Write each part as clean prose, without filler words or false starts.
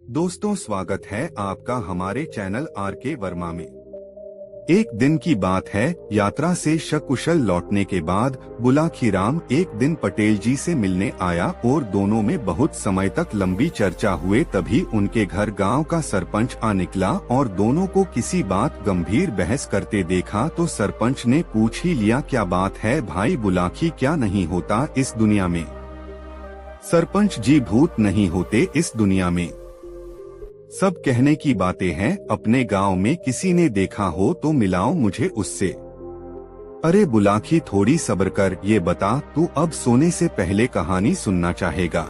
दोस्तों, स्वागत है आपका हमारे चैनल आर के वर्मा में। एक दिन की बात है, यात्रा से सकुशल लौटने के बाद बुलाखीराम एक दिन पटेल जी से मिलने आया और दोनों में बहुत समय तक लंबी चर्चा हुए। तभी उनके घर गांव का सरपंच आ निकला और दोनों को किसी बात गंभीर बहस करते देखा तो सरपंच ने पूछ ही लिया, क्या बात है भाई बुलाखी, क्या नहीं होता इस दुनिया में? सरपंच जी, भूत नहीं होते इस दुनिया में, सब कहने की बातें हैं। अपने गांव में किसी ने देखा हो तो मिलाओ मुझे उससे। अरे बुलाखी, थोड़ी सब्र कर, ये बता तू अब सोने से पहले कहानी सुनना चाहेगा?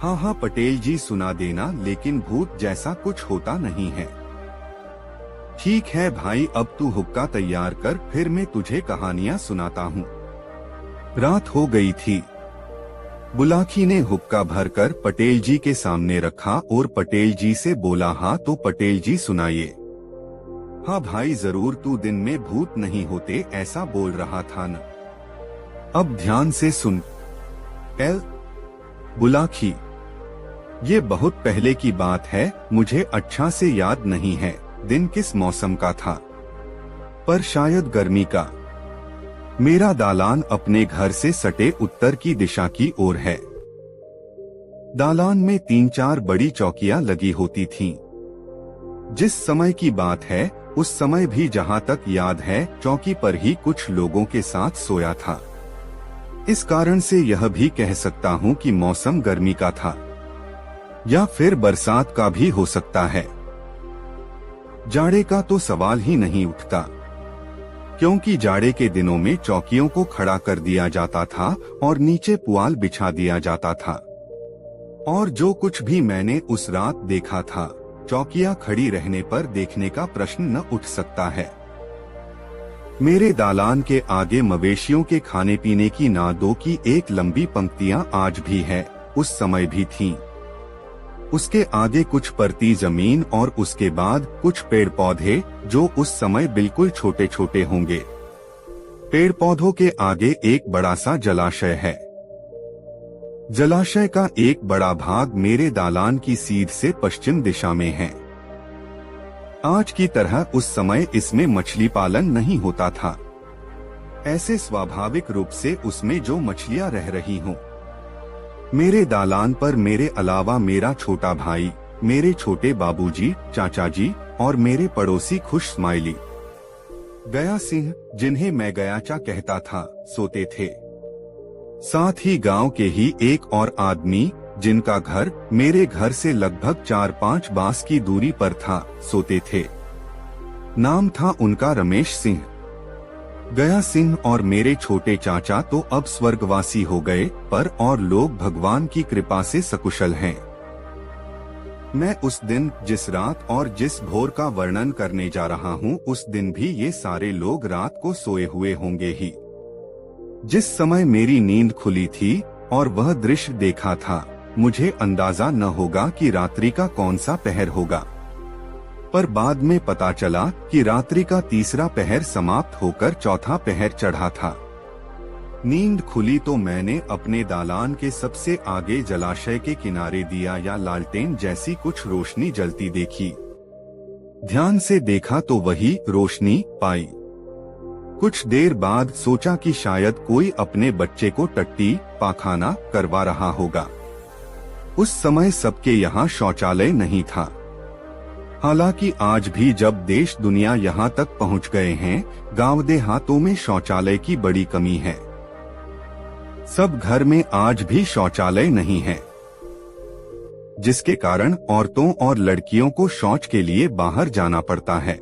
हाँ हाँ पटेल जी, सुना देना, लेकिन भूत जैसा कुछ होता नहीं है। ठीक है भाई, अब तू हुक्का तैयार कर, फिर मैं तुझे कहानियां सुनाता हूँ। रात हो गई थी। बुलाखी ने हुक्का भरकर पटेल जी के सामने रखा और पटेल जी से बोला, हाँ तो पटेल जी सुनाइए। हाँ भाई जरूर, तू दिन में भूत नहीं होते ऐसा बोल रहा था न। अब ध्यान से सुन। एल बुलाखी, ये बहुत पहले की बात है, मुझे अच्छा से याद नहीं है दिन किस मौसम का था, पर शायद गर्मी का। मेरा दालान अपने घर से सटे उत्तर की दिशा की ओर है। दालान में 3-4 बड़ी चौकियां लगी होती थीं। जिस समय की बात है, उस समय भी जहां तक याद है चौकी पर ही कुछ लोगों के साथ सोया था। इस कारण से यह भी कह सकता हूं कि मौसम गर्मी का था या फिर बरसात का भी हो सकता है। जाड़े का तो सवाल ही नहीं उठता, क्योंकि जाड़े के दिनों में चौकियों को खड़ा कर दिया जाता था और नीचे पुआल बिछा दिया जाता था। और जो कुछ भी मैंने उस रात देखा था, चौकियां खड़ी रहने पर देखने का प्रश्न न उठ सकता है। मेरे दालान के आगे मवेशियों के खाने पीने की नादों की एक लंबी पंक्तियां आज भी है, उस समय भी थीं। उसके आगे कुछ परती जमीन और उसके बाद कुछ पेड़ पौधे जो उस समय बिल्कुल छोटे छोटे होंगे। पेड़ पौधों के आगे एक बड़ा सा जलाशय है। जलाशय का एक बड़ा भाग मेरे दालान की सीध से पश्चिम दिशा में है। आज की तरह उस समय इसमें मछली पालन नहीं होता था, ऐसे स्वाभाविक रूप से उसमें जो मछलियां रह रही हों। मेरे दालान पर मेरे अलावा मेरा छोटा भाई, मेरे छोटे बाबूजी, चाचा जी और मेरे पड़ोसी खुश स्माइली, गया सिंह, जिन्हें मैं गयाचा कहता था, सोते थे। साथ ही गांव के ही एक और आदमी, जिनका घर मेरे घर से लगभग 4-5 बांस की दूरी पर था, सोते थे। नाम था उनका रमेश सिंह। गया सिंह और मेरे छोटे चाचा तो अब स्वर्गवासी हो गए, पर और लोग भगवान की कृपा से सकुशल हैं। मैं उस दिन, जिस रात और जिस भोर का वर्णन करने जा रहा हूँ, उस दिन भी ये सारे लोग रात को सोए हुए होंगे ही। जिस समय मेरी नींद खुली थी और वह दृश्य देखा था, मुझे अंदाजा न होगा कि रात्रि का कौन सा पहर होगा, पर बाद में पता चला कि रात्रि का तीसरा पहर समाप्त होकर चौथा पहर चढ़ा था। नींद खुली तो मैंने अपने दालान के सबसे आगे जलाशय के किनारे दिया या लालटेन जैसी कुछ रोशनी जलती देखी। ध्यान से देखा तो वही रोशनी पाई। कुछ देर बाद सोचा कि शायद कोई अपने बच्चे को टट्टी पाखाना करवा रहा होगा। उस समय सबके यहाँ शौचालय नहीं था। हालांकि आज भी जब देश दुनिया यहाँ तक पहुँच गए हैं, गांव देहातों में शौचालय की बड़ी कमी है। सब घर में आज भी शौचालय नहीं है, जिसके कारण औरतों और लड़कियों को शौच के लिए बाहर जाना पड़ता है।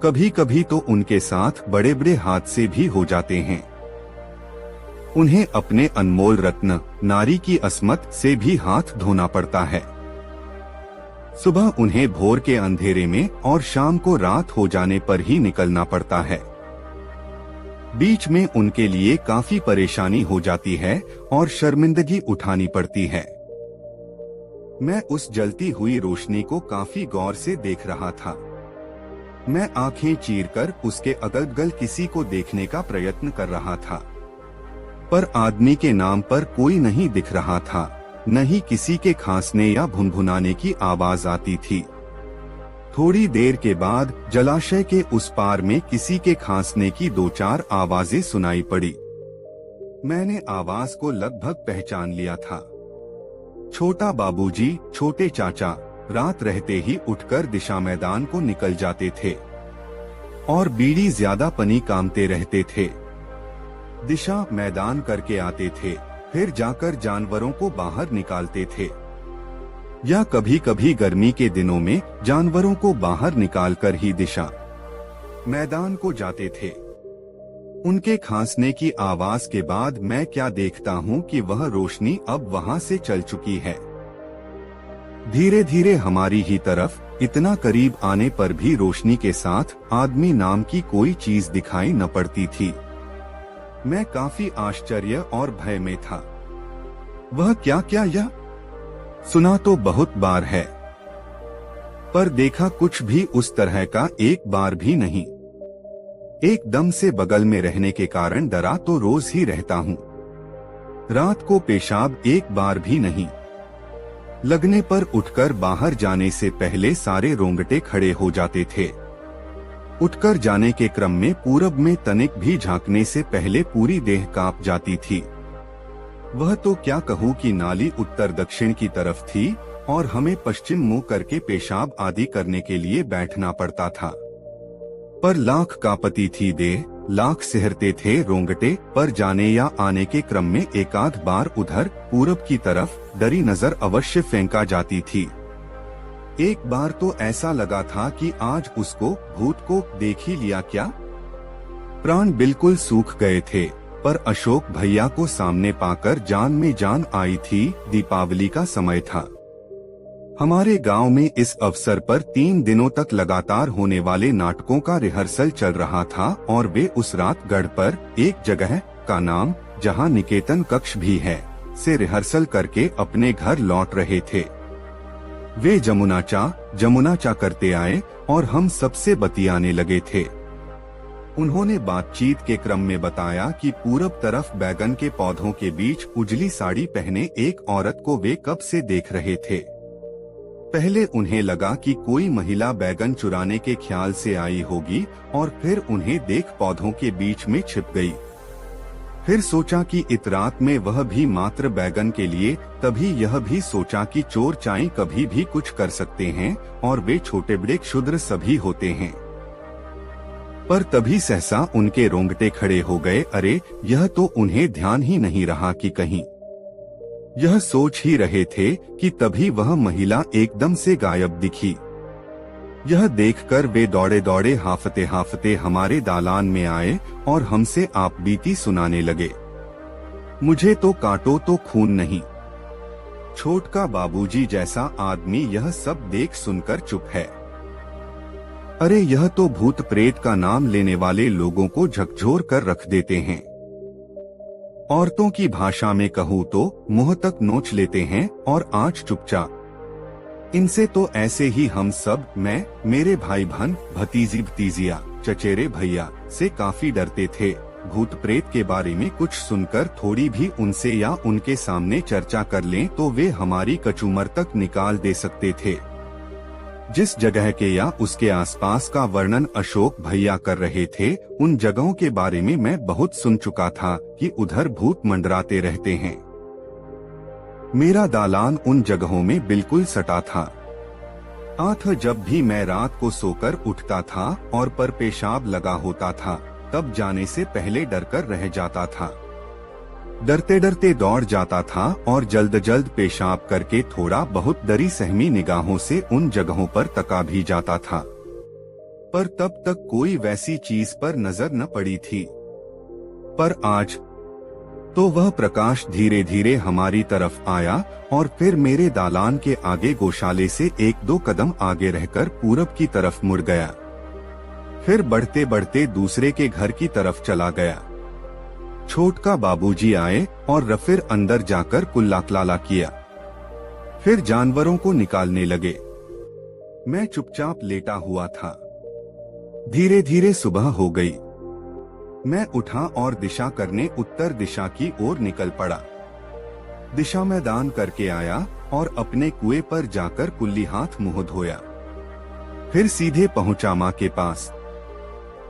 कभी कभी तो उनके साथ बड़े बड़े हादसे भी हो जाते हैं। उन्हें अपने अनमोल रत्न नारी की अस्मत से भी हाथ धोना पड़ता है। सुबह उन्हें भोर के अंधेरे में और शाम को रात हो जाने पर ही निकलना पड़ता है। बीच में उनके लिए काफी परेशानी हो जाती है और शर्मिंदगी उठानी पड़ती है। मैं उस जलती हुई रोशनी को काफी गौर से देख रहा था। मैं आंखें चीरकर उसके अगल-बगल किसी को देखने का प्रयत्न कर रहा था, पर आदमी के नाम पर कोई नहीं दिख रहा था। न ही किसी के खांसने या भुनभुनाने की आवाज आती थी। थोड़ी देर के बाद जलाशय के उस पार में किसी के खांसने की 2-4 आवाजें सुनाई पड़ी। मैंने आवाज को लगभग पहचान लिया था। छोटा बाबूजी, छोटे चाचा रात रहते ही उठकर दिशा मैदान को निकल जाते थे और बीड़ी ज्यादा पनी कामते रहते थे। दिशा मैदान करके आते थे, फिर जाकर जानवरों को बाहर निकालते थे, या कभी कभी गर्मी के दिनों में जानवरों को बाहर निकालकर ही दिशा मैदान को जाते थे। उनके खांसने की आवाज के बाद मैं क्या देखता हूँ कि वह रोशनी अब वहाँ से चल चुकी है। धीरे धीरे हमारी ही तरफ इतना करीब आने पर भी रोशनी के साथ आदमी नाम की कोई चीज दिखाई न पड़ती थी। मैं काफी आश्चर्य और भय में था। वह क्या क्या यह सुना तो बहुत बार है, पर देखा कुछ भी उस तरह का एक बार भी नहीं। एकदम से बगल में रहने के कारण डरा तो रोज ही रहता हूँ। रात को पेशाब एक बार भी नहीं लगने पर उठकर बाहर जाने से पहले सारे रोंगटे खड़े हो जाते थे। उठकर जाने के क्रम में पूरब में तनिक भी झांकने से पहले पूरी देह कांप जाती थी। वह तो क्या कहूँ कि नाली उत्तर दक्षिण की तरफ थी और हमें पश्चिम मुंह करके पेशाब आदि करने के लिए बैठना पड़ता था। पर लाख कांपती थी देह, लाख सिहरते थे रोंगटे, पर जाने या आने के क्रम में एकाध बार उधर पूरब की तरफ डरी नजर अवश्य फेंका जाती थी। एक बार तो ऐसा लगा था कि आज उसको भूत को देख ही लिया क्या। प्राण बिल्कुल सूख गए थे, पर अशोक भैया को सामने पाकर जान में जान आई थी। दीपावली का समय था। हमारे गांव में इस अवसर पर 3 दिनों तक लगातार होने वाले नाटकों का रिहर्सल चल रहा था और वे उस रात गढ़ पर एक जगह का नाम, जहां निकेतन कक्ष भी है, से रिहर्सल करके अपने घर लौट रहे थे। वे जमुनाचा करते आए और हम सबसे बतियाने लगे थे। उन्होंने बातचीत के क्रम में बताया कि पूरब तरफ बैगन के पौधों के बीच उजली साड़ी पहने एक औरत को वे कब से देख रहे थे। पहले उन्हें लगा कि कोई महिला बैगन चुराने के ख्याल से आई होगी और फिर उन्हें देख पौधों के बीच में छिप गई। फिर सोचा कि इत रात में वह भी मात्र बैगन के लिए, तभी यह भी सोचा कि चोर चाई कभी भी कुछ कर सकते हैं और वे छोटे बड़े क्षुद्र सभी होते हैं। पर तभी सहसा उनके रोंगटे खड़े हो गए। अरे, यह तो उन्हें ध्यान ही नहीं रहा कि कहीं यह सोच ही रहे थे कि तभी वह महिला एकदम से गायब दिखी। यह देखकर वे दौड़े दौड़े हाफते हाफते हमारे दालान में आए और हमसे आप बीती सुनाने लगे। मुझे तो काटो तो खून नहीं। छोटका बाबूजी जैसा आदमी यह सब देख सुनकर चुप है। अरे, यह तो भूत प्रेत का नाम लेने वाले लोगों को झकझोर कर रख देते हैं। औरतों की भाषा में कहूँ तो मुंह तक नोच लेते हैं और आंच चुपचाप। इनसे तो ऐसे ही हम सब, मैं, मेरे भाई बहन, भतीजी भतीजिया, चचेरे भैया से काफी डरते थे। भूत प्रेत के बारे में कुछ सुनकर थोड़ी भी उनसे या उनके सामने चर्चा कर लें तो वे हमारी कचूमर तक निकाल दे सकते थे। जिस जगह के या उसके आसपास का वर्णन अशोक भैया कर रहे थे, उन जगहों के बारे में मैं बहुत सुन चुका था कि उधर भूत मंडराते रहते हैं। मेरा दालान उन जगहों में बिल्कुल सटा था। जब भी मैं रात को सोकर उठता था और पर पेशाब लगा होता था, तब जाने से पहले डरकर रह जाता था। डरते डरते दौड़ जाता था और जल्द जल्द पेशाब करके थोड़ा बहुत डरी सहमी निगाहों से उन जगहों पर तका भी जाता था। पर तब तक कोई वैसी चीज पर नजर न पड़ी थी। पर आज तो वह प्रकाश धीरे धीरे हमारी तरफ आया और फिर मेरे दालान के आगे गौशाले से 1-2 कदम आगे रहकर पूरब की तरफ मुड़ गया। फिर बढ़ते बढ़ते दूसरे के घर की तरफ चला गया। छोटका बाबूजी आए और फिर अंदर जाकर कुल्लाकलाला किया। फिर जानवरों को निकालने लगे। मैं चुपचाप लेटा हुआ था। धीरे धीरे सुबह हो गई। मैं उठा और दिशा करने उत्तर दिशा की ओर निकल पड़ा। दिशा में दान करके आया और अपने कुएं पर जाकर कुल्ली हाथ मुंह धोया। फिर सीधे पहुंचा माँ के पास।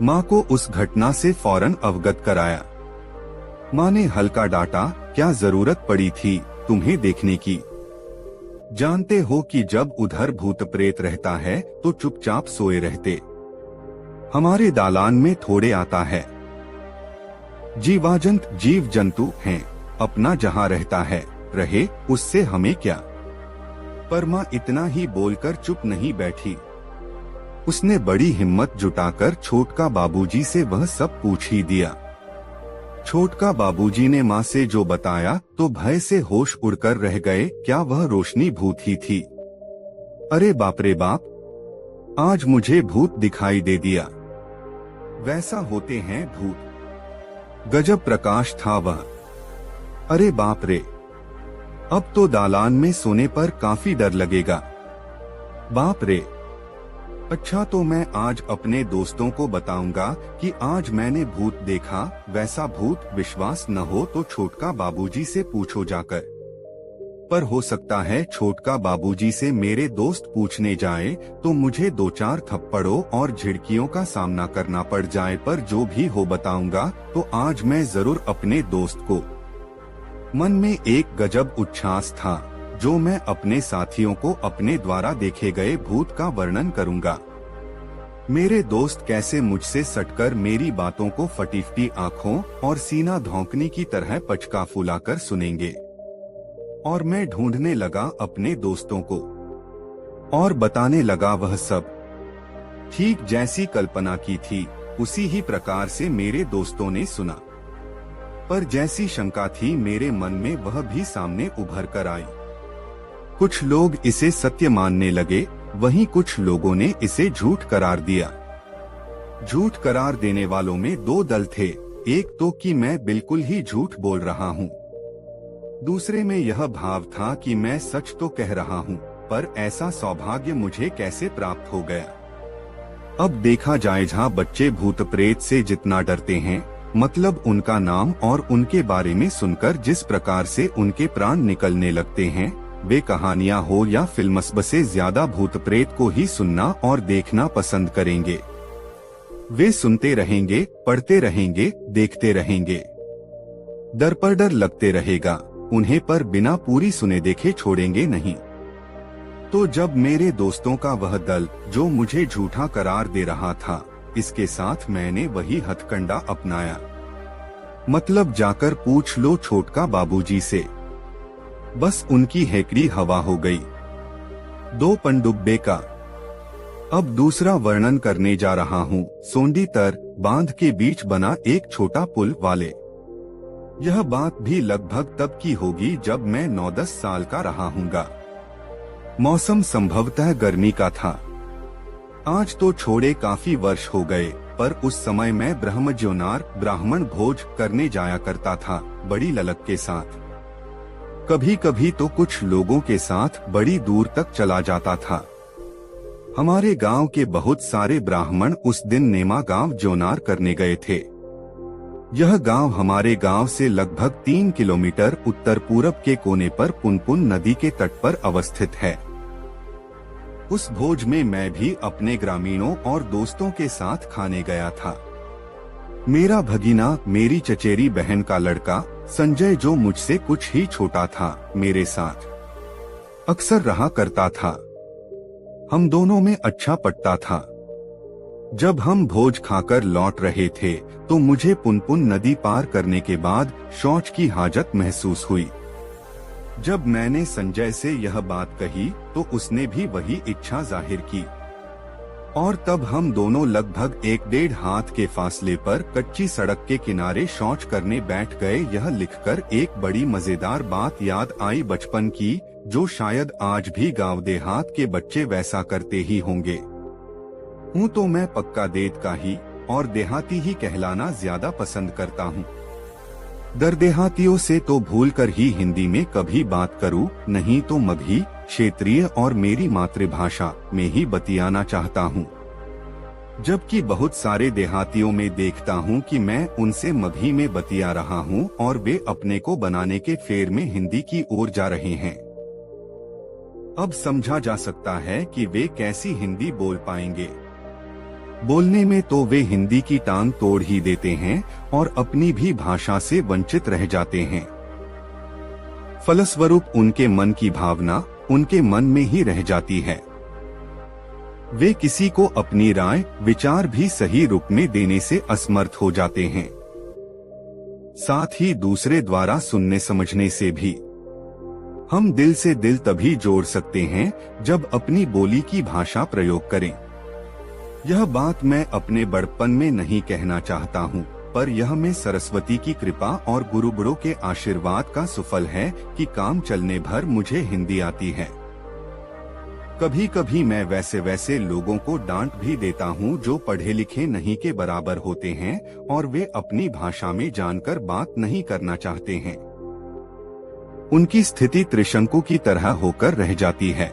माँ को उस घटना से फौरन अवगत कराया। माँ ने हल्का डांटा, क्या जरूरत पड़ी थी तुम्हें देखने की? जानते हो कि जब उधर भूत प्रेत रहता है तो चुपचाप सोए रहते। हमारे दालान में थोड़े आता है। जीवाजंत जीव जंतु हैं, अपना जहाँ रहता है रहे, उससे हमें क्या। पर माँ इतना ही बोलकर चुप नहीं बैठी। उसने बड़ी हिम्मत जुटाकर छोटका बाबूजी से वह सब पूछ ही दिया। छोटका बाबूजी ने माँ से जो बताया तो भय से होश उड़कर रह गए। क्या वह रोशनी भूत ही थी? अरे बाप रे बाप, आज मुझे भूत दिखाई दे दिया। वैसा होते हैं भूत। गजब प्रकाश था वह। अरे बाप रे, अब तो दालान में सोने पर काफी डर लगेगा। बाप रे। अच्छा, तो मैं आज अपने दोस्तों को बताऊंगा कि आज मैंने भूत देखा। वैसा भूत विश्वास न हो तो छोटका बाबूजी से पूछो जाकर। पर हो सकता है छोटका बाबूजी से मेरे दोस्त पूछने जाए तो मुझे 2-4 थप्पड़ों और झिड़कियों का सामना करना पड़ जाए। पर जो भी हो बताऊंगा तो आज मैं जरूर अपने दोस्त को। मन में एक गजब उच्छ्वास था जो मैं अपने साथियों को अपने द्वारा देखे गए भूत का वर्णन करूंगा। मेरे दोस्त कैसे मुझसे सटकर मेरी बातों को फटीफटी आंखों और सीना धौंकने की तरह पचका फुलाकर सुनेंगे। और मैं ढूंढने लगा अपने दोस्तों को और बताने लगा वह सब। ठीक जैसी कल्पना की थी उसी ही प्रकार से मेरे दोस्तों ने सुना। पर जैसी शंका थी मेरे मन में वह भी सामने उभर कर आई। कुछ लोग इसे सत्य मानने लगे, वहीं कुछ लोगों ने इसे झूठ करार दिया। झूठ करार देने वालों में 2 दल थे। एक तो कि मैं बिल्कुल ही झूठ बोल रहा हूँ। दूसरे में यह भाव था कि मैं सच तो कह रहा हूँ, पर ऐसा सौभाग्य मुझे कैसे प्राप्त हो गया। अब देखा जाए, जहाँ बच्चे भूत प्रेत से जितना डरते हैं, मतलब उनका नाम और उनके बारे में सुनकर जिस प्रकार से उनके प्राण निकलने लगते हैं, वे कहानियां हो या फिल्म्स से ज्यादा भूत प्रेत को ही सुनना और देखना पसंद करेंगे। वे सुनते रहेंगे, पढ़ते रहेंगे, देखते रहेंगे। डर पर डर लगते रहेगा उन्हें, पर बिना पूरी सुने देखे छोड़ेंगे नहीं। तो जब मेरे दोस्तों का वह दल जो मुझे झूठा करार दे रहा था, इसके साथ मैंने वही हथकंडा अपनाया। मतलब जाकर पूछ लो छोटका बाबूजी से। बस उनकी हेकड़ी हवा हो गई। 2 पनडुब्बे का। अब दूसरा वर्णन करने जा रहा हूँ। सोंडी तर बांध के बीच बना एक छोटा पुल वाले। यह बात भी लगभग तब की होगी जब मैं 9-10 साल का रहा हूँगा। मौसम संभवतः गर्मी का था। आज तो छोड़े काफी वर्ष हो गए, पर उस समय मैं ब्राह्मण भोज करने जाया करता था बड़ी ललक के साथ। कभी कभी तो कुछ लोगों के साथ बड़ी दूर तक चला जाता था। हमारे गांव के बहुत सारे ब्राह्मण उस दिन नेमा गांव जोनार करने गए थे। यह गांव हमारे गांव से लगभग 3 किलोमीटर उत्तर पूरब के कोने पर पुनपुन नदी के तट पर अवस्थित है। उस भोज में मैं भी अपने ग्रामीणों और दोस्तों के साथ खाने गया था। मेरा भगीना, मेरी चचेरी बहन का लड़का संजय, जो मुझसे कुछ ही छोटा था, मेरे साथ अक्सर रहा करता था। हम दोनों में अच्छा पटता था। जब हम भोज खाकर लौट रहे थे तो मुझे पुनपुन नदी पार करने के बाद शौच की हाजत महसूस हुई। जब मैंने संजय से यह बात कही तो उसने भी वही इच्छा जाहिर की और तब हम दोनों लगभग 1-1.5 हाथ के फासले पर कच्ची सड़क के किनारे शौच करने बैठ गए। यह लिखकर एक बड़ी मजेदार बात याद आई बचपन की, जो शायद आज भी गांव देहात के बच्चे वैसा करते ही होंगे। हूँ तो मैं पक्का देत का ही और देहाती ही कहलाना ज्यादा पसंद करता हूँ। दरदेहातियों से तो भूलकर ही हिंदी में कभी बात करूँ, नहीं तो मगही, क्षेत्रीय और मेरी मातृभाषा में ही बतियाना चाहता हूँ। जबकि बहुत सारे देहातियों में देखता हूँ कि मैं उनसे मगही में बतिया रहा हूँ और वे अपने को बनाने के फेर में हिंदी की ओर जा रहे हैं। अब समझा जा सकता है कि वे कैसी हिंदी बोल पाएंगे। बोलने में तो वे हिंदी की टांग तोड़ ही देते हैं और अपनी भी भाषा से वंचित रह जाते हैं। फलस्वरूप उनके मन की भावना उनके मन में ही रह जाती है। वे किसी को अपनी राय विचार भी सही रूप में देने से असमर्थ हो जाते हैं, साथ ही दूसरे द्वारा सुनने समझने से भी। हम दिल से दिल तभी जोड़ सकते हैं जब अपनी बोली की भाषा प्रयोग करें। यह बात मैं अपने बड़पन में नहीं कहना चाहता हूँ, पर यह मैं सरस्वती की कृपा और गुरु बड़ों के आशीर्वाद का सुफल है कि काम चलने भर मुझे हिंदी आती है। कभी कभी मैं वैसे लोगों को डांट भी देता हूँ जो पढ़े लिखे नहीं के बराबर होते हैं और वे अपनी भाषा में जानकर बात नहीं करना चाहते हैं। उनकी स्थिति त्रिशंकु की तरह होकर रह जाती है।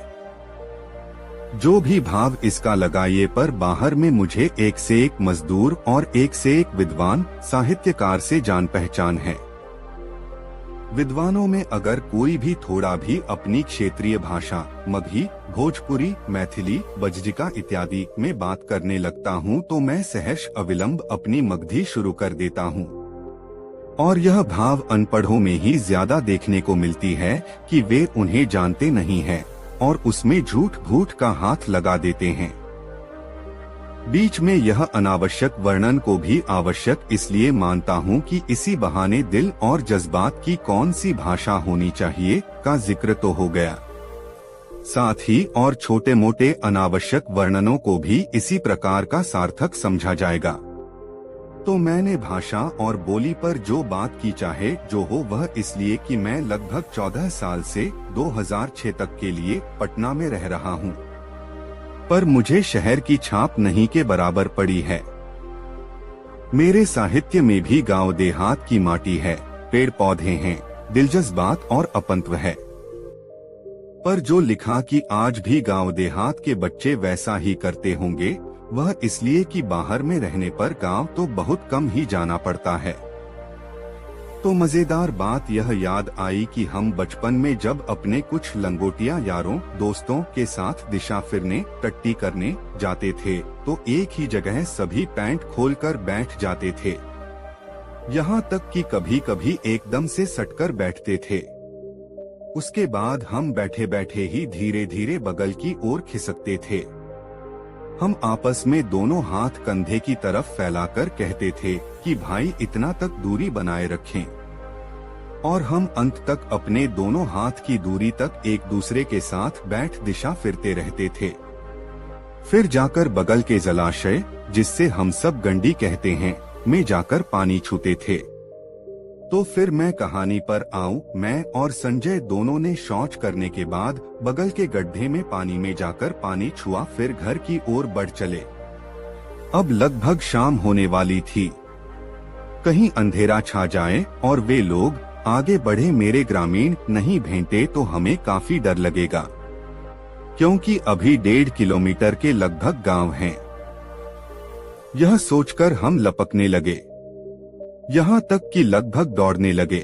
जो भी भाव इसका लगाइए, पर बाहर में मुझे एक से एक मजदूर और एक से एक विद्वान साहित्यकार से जान पहचान है। विद्वानों में अगर कोई भी थोड़ा भी अपनी क्षेत्रीय भाषा मगही, भोजपुरी, मैथिली, बज्जिका इत्यादि में बात करने लगता हूँ तो मैं सहर्ष अविलंब अपनी मगधी शुरू कर देता हूँ। और यह भाव अनपढ़ों में ही ज्यादा देखने को मिलती है कि वे उन्हें जानते नहीं हैं और उसमें झूठ भूठ का हाथ लगा देते हैं। बीच में यह अनावश्यक वर्णन को भी आवश्यक इसलिए मानता हूँ कि इसी बहाने दिल और जज्बात की कौन सी भाषा होनी चाहिए का जिक्र तो हो गया। साथ ही और छोटे मोटे अनावश्यक वर्णनों को भी इसी प्रकार का सार्थक समझा जाएगा। तो मैंने भाषा और बोली पर जो बात की, चाहे जो हो, वह इसलिए कि मैं लगभग 14 साल से 2006 तक के लिए पटना में रह रहा हूँ, पर मुझे शहर की छाप नहीं के बराबर पड़ी है। मेरे साहित्य में भी गांव देहात की माटी है, पेड़ पौधे हैं, दिलजज्बात और अपनत्व है। पर जो लिखा कि आज भी गांव देहात के बच्चे वैसा ही करते होंगे, वह इसलिए कि बाहर में रहने पर गांव तो बहुत कम ही जाना पड़ता है। तो मजेदार बात यह याद आई कि हम बचपन में जब अपने कुछ लंगोटिया यारों दोस्तों के साथ दिशा फिरने टट्टी करने जाते थे तो एक ही जगह सभी पैंट खोलकर बैठ जाते थे। यहाँ तक कि कभी कभी एकदम से सटकर बैठते थे। उसके बाद हम बैठे बैठे ही धीरे धीरे बगल की ओर खिसकते थे। हम आपस में दोनों हाथ कंधे की तरफ फैलाकर कहते थे कि भाई इतना तक दूरी बनाए रखें, और हम अंत तक अपने दोनों हाथ की दूरी तक एक दूसरे के साथ बैठ दिशा फिरते रहते थे। फिर जाकर बगल के जलाशय, जिससे हम सब गंडी कहते हैं, में जाकर पानी छूते थे। तो फिर मैं कहानी पर आऊं। मैं और संजय दोनों ने शौच करने के बाद बगल के गड्ढे में पानी में जाकर पानी छुआ, फिर घर की ओर बढ़ चले। अब लगभग शाम होने वाली थी। कहीं अंधेरा छा जाए और वे लोग आगे बढ़े मेरे ग्रामीण नहीं भेंटे तो हमें काफी डर लगेगा, क्योंकि अभी 1.5 किलोमीटर के लगभग गांव हैं। यह सोचकर हम लपकने लगे, यहाँ तक कि लगभग दौड़ने लगे।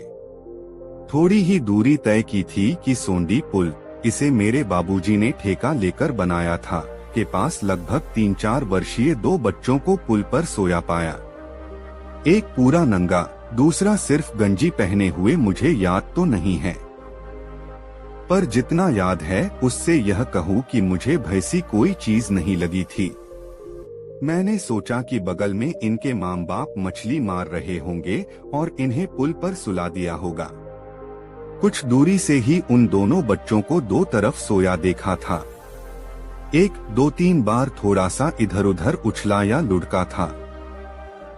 थोड़ी ही दूरी तय की थी कि सोंडी पुल, इसे मेरे बाबूजी ने ठेका लेकर बनाया था, के पास लगभग 3-4 वर्षीय 2 बच्चों को पुल पर सोया पाया। एक पूरा नंगा, दूसरा सिर्फ गंजी पहने हुए। मुझे याद तो नहीं है, पर जितना याद है उससे यह कहूँ कि मुझे भैंसी कोई चीज नहीं लगी थी। मैंने सोचा कि बगल में इनके माँ बाप मछली मार रहे होंगे और इन्हें पुल पर सुला दिया होगा। कुछ दूरी से ही उन दोनों बच्चों को 2 तरफ सोया देखा था। एक 2-3 बार थोड़ा सा इधर उधर उछला या लुढ़का था।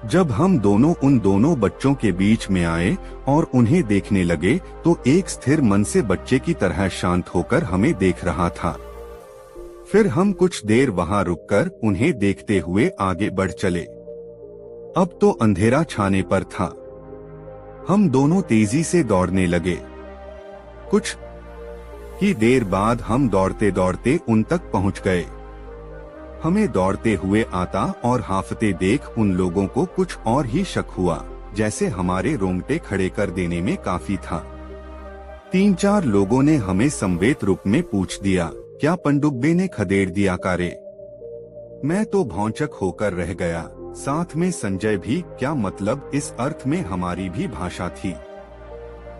जब हम दोनों उन दोनों बच्चों के बीच में आए और उन्हें देखने लगे तो एक स्थिर मन से बच्चे की तरह शांत होकर हमें देख रहा था। फिर हम कुछ देर वहां रुककर उन्हें देखते हुए आगे बढ़ चले। अब तो अंधेरा छाने पर था। हम दोनों तेजी से दौड़ने लगे। कुछ ही देर बाद हम दौड़ते दौड़ते उन तक पहुंच गए। हमें दौड़ते हुए आता और हाफते देख उन लोगों को कुछ और ही शक हुआ, जैसे हमारे रोंगटे खड़े कर देने में काफी था। 3-4 लोगों ने हमें संवेद रूप में पूछ दिया, क्या पनडुब्बे ने खदेड़ दिया कारे? मैं तो भौंचक होकर रह गया, साथ में संजय भी। क्या मतलब? इस अर्थ में हमारी भी भाषा थी।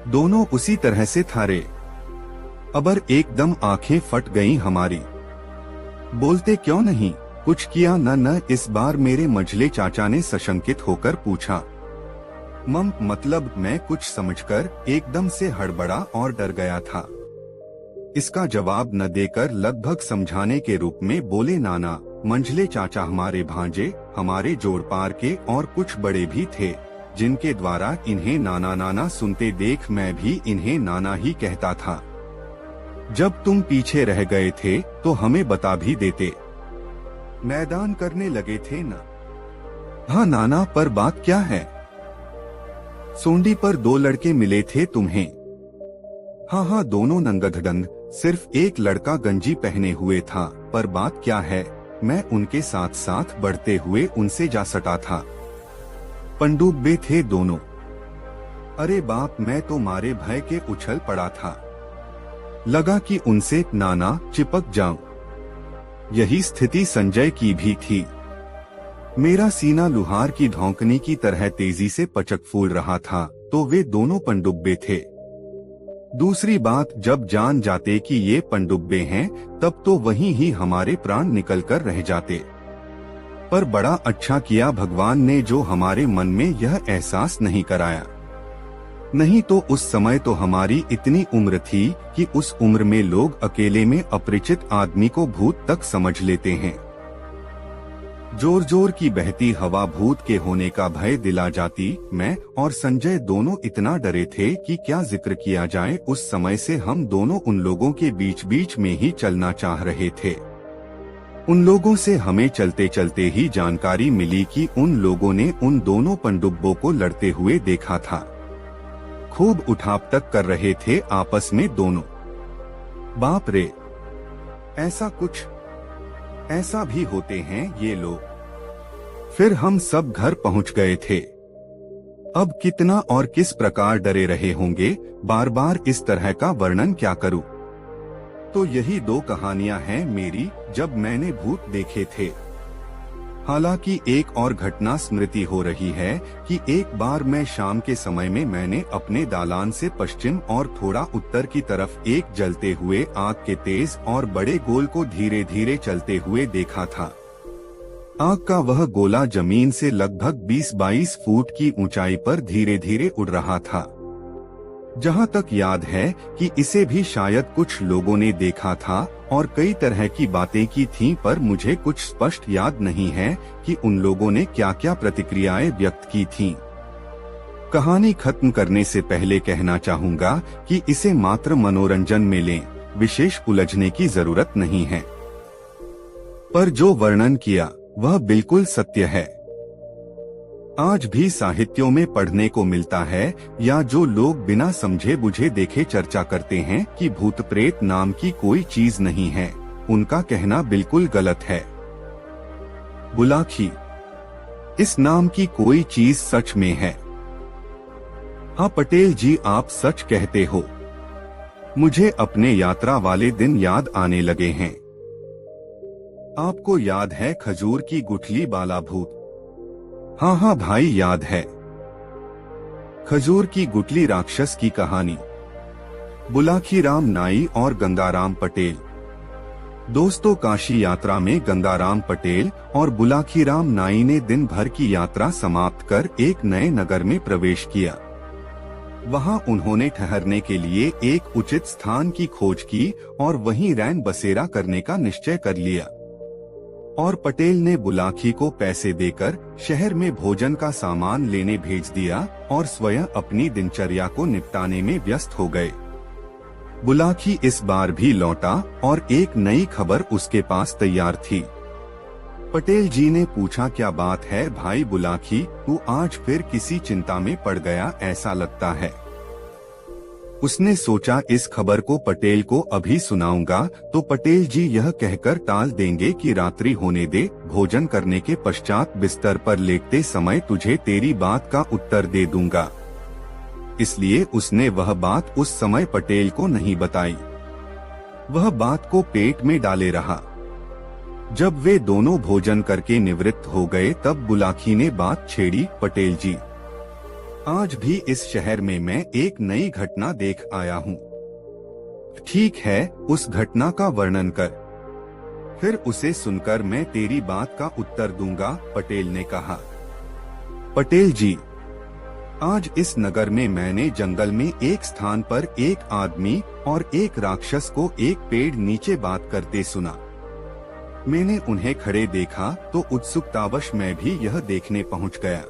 दोनों उसी तरह से थारे। अबर एकदम आंखें फट गईं हमारी। बोलते क्यों नहीं? कुछ किया न? इस बार मेरे मंझले चाचा ने सशंकित होकर पूछा। मतलब मैं कुछ समझकर एकदम से हड़बड़ा और डर गया था। इसका जवाब न देकर लगभग समझाने के रूप में बोले, नाना, मंझले चाचा हमारे भांजे, हमारे जोड़पार के और कुछ बड़े भी थे, जिनके द्वारा इन्हें नाना नाना सुनते देख मैं भी इन्हें नाना ही कहता था। जब तुम पीछे रह गए थे तो हमें बता भी देते। मैदान करने लगे थे न? हाँ नाना, पर बात क्या है? सोंडी पर 2 लड़के मिले थे तुम्हें। हाँ, दोनों नंगधड़ंग, सिर्फ एक लड़का गंजी पहने हुए था। पर बात क्या है? मैं उनके साथ साथ बढ़ते हुए उनसे जा सटा था। पनडुब्बे थे दोनों। अरे बाप, मैं तो मारे भय के उछल पड़ा था। लगा कि उनसे नाना चिपक जाऊं। यही स्थिति संजय की भी थी। मेरा सीना लुहार की धौंकनी की तरह तेजी से पचक फूल रहा था, तो वे दोनों पनडुब्बे थे। दूसरी बात, जब जान जाते कि ये पनडुब्बे हैं, तब तो वहीं ही हमारे प्राण निकलकर रह जाते। पर बड़ा अच्छा किया भगवान ने जो हमारे मन में यह एहसास नहीं कराया। नहीं तो उस समय तो हमारी इतनी उम्र थी कि उस उम्र में लोग अकेले में अपरिचित आदमी को भूत तक समझ लेते हैं। जोर जोर की बहती हवा भूत के होने का भय दिला जाती। मैं और संजय दोनों इतना डरे थे कि क्या जिक्र किया जाए। उस समय से हम दोनों उन लोगों के बीच बीच में ही चलना चाह रहे थे। उन लोगों से हमें चलते चलते ही जानकारी मिली कि उन लोगों ने उन दोनों पनडुब्बों को लड़ते हुए देखा था। खूब उठापटक कर रहे थे आपस में दोनों। बाप रे, ऐसा कुछ, ऐसा भी होते हैं ये लोग। फिर हम सब घर पहुंच गए थे। अब कितना और किस प्रकार डरे रहे होंगे, बार बार इस तरह का वर्णन क्या करूं। तो यही 2 कहानियां हैं मेरी जब मैंने भूत देखे थे। हालांकि एक और घटना स्मृति हो रही है कि एक बार मैं शाम के समय में मैंने अपने दालान से पश्चिम और थोड़ा उत्तर की तरफ एक जलते हुए आग के तेज और बड़े गोल को धीरे धीरे चलते हुए देखा था। आग का वह गोला जमीन से लगभग 20-22 फुट की ऊंचाई पर धीरे धीरे उड़ रहा था। जहां तक याद है कि इसे भी शायद कुछ लोगों ने देखा था और कई तरह की बातें की थीं, पर मुझे कुछ स्पष्ट याद नहीं है कि उन लोगों ने क्या क्या प्रतिक्रियाएं व्यक्त की थीं। कहानी खत्म करने से पहले कहना चाहूंगा कि इसे मात्र मनोरंजन में लें, विशेष उलझने की जरूरत नहीं है। पर जो वर्णन किया वह बिल्कुल सत्य है। आज भी साहित्यों में पढ़ने को मिलता है, या जो लोग बिना समझे बुझे देखे चर्चा करते हैं कि भूत प्रेत नाम की कोई चीज नहीं है, उनका कहना बिल्कुल गलत है। बुलाखी, इस नाम की कोई चीज सच में है। हाँ पटेल जी, आप सच कहते हो। मुझे अपने यात्रा वाले दिन याद आने लगे हैं। आपको याद है खजूर की गुठली वाला भूत? हाँ भाई, याद है। खजूर की गुठली राक्षस की कहानी। बुलाखीराम नाई और गंगाराम पटेल। दोस्तों, काशी यात्रा में गंगाराम पटेल और बुलाखीराम नाई ने दिन भर की यात्रा समाप्त कर एक नए नगर में प्रवेश किया। वहां उन्होंने ठहरने के लिए एक उचित स्थान की खोज की और वहीं रैन बसेरा करने का निश्चय कर लिया। और पटेल ने बुलाखी को पैसे देकर शहर में भोजन का सामान लेने भेज दिया और स्वयं अपनी दिनचर्या को निपटाने में व्यस्त हो गए। बुलाखी इस बार भी लौटा और एक नई खबर उसके पास तैयार थी। पटेल जी ने पूछा, क्या बात है भाई बुलाखी, तू आज फिर किसी चिंता में पड़ गया ऐसा लगता है। उसने सोचा इस खबर को पटेल को अभी सुनाऊंगा तो पटेल जी यह कहकर टाल देंगे कि रात्रि होने दे, भोजन करने के पश्चात बिस्तर पर लेटते समय तुझे तेरी बात का उत्तर दे दूंगा। इसलिए उसने वह बात उस समय पटेल को नहीं बताई। वह बात को पेट में डाले रहा। जब वे दोनों भोजन करके निवृत्त हो गए तब बुलाकी ने बात छेड़ी, पटेल जी, आज भी इस शहर में मैं एक नई घटना देख आया हूँ। ठीक है, उस घटना का वर्णन कर, फिर उसे सुनकर मैं तेरी बात का उत्तर दूंगा, पटेल ने कहा। पटेल जी, आज इस नगर में मैंने जंगल में एक स्थान पर एक आदमी और एक राक्षस को एक पेड़ नीचे बात करते सुना। मैंने उन्हें खड़े देखा तो उत्सुकतावश मैं भी यह देखने पहुंच गया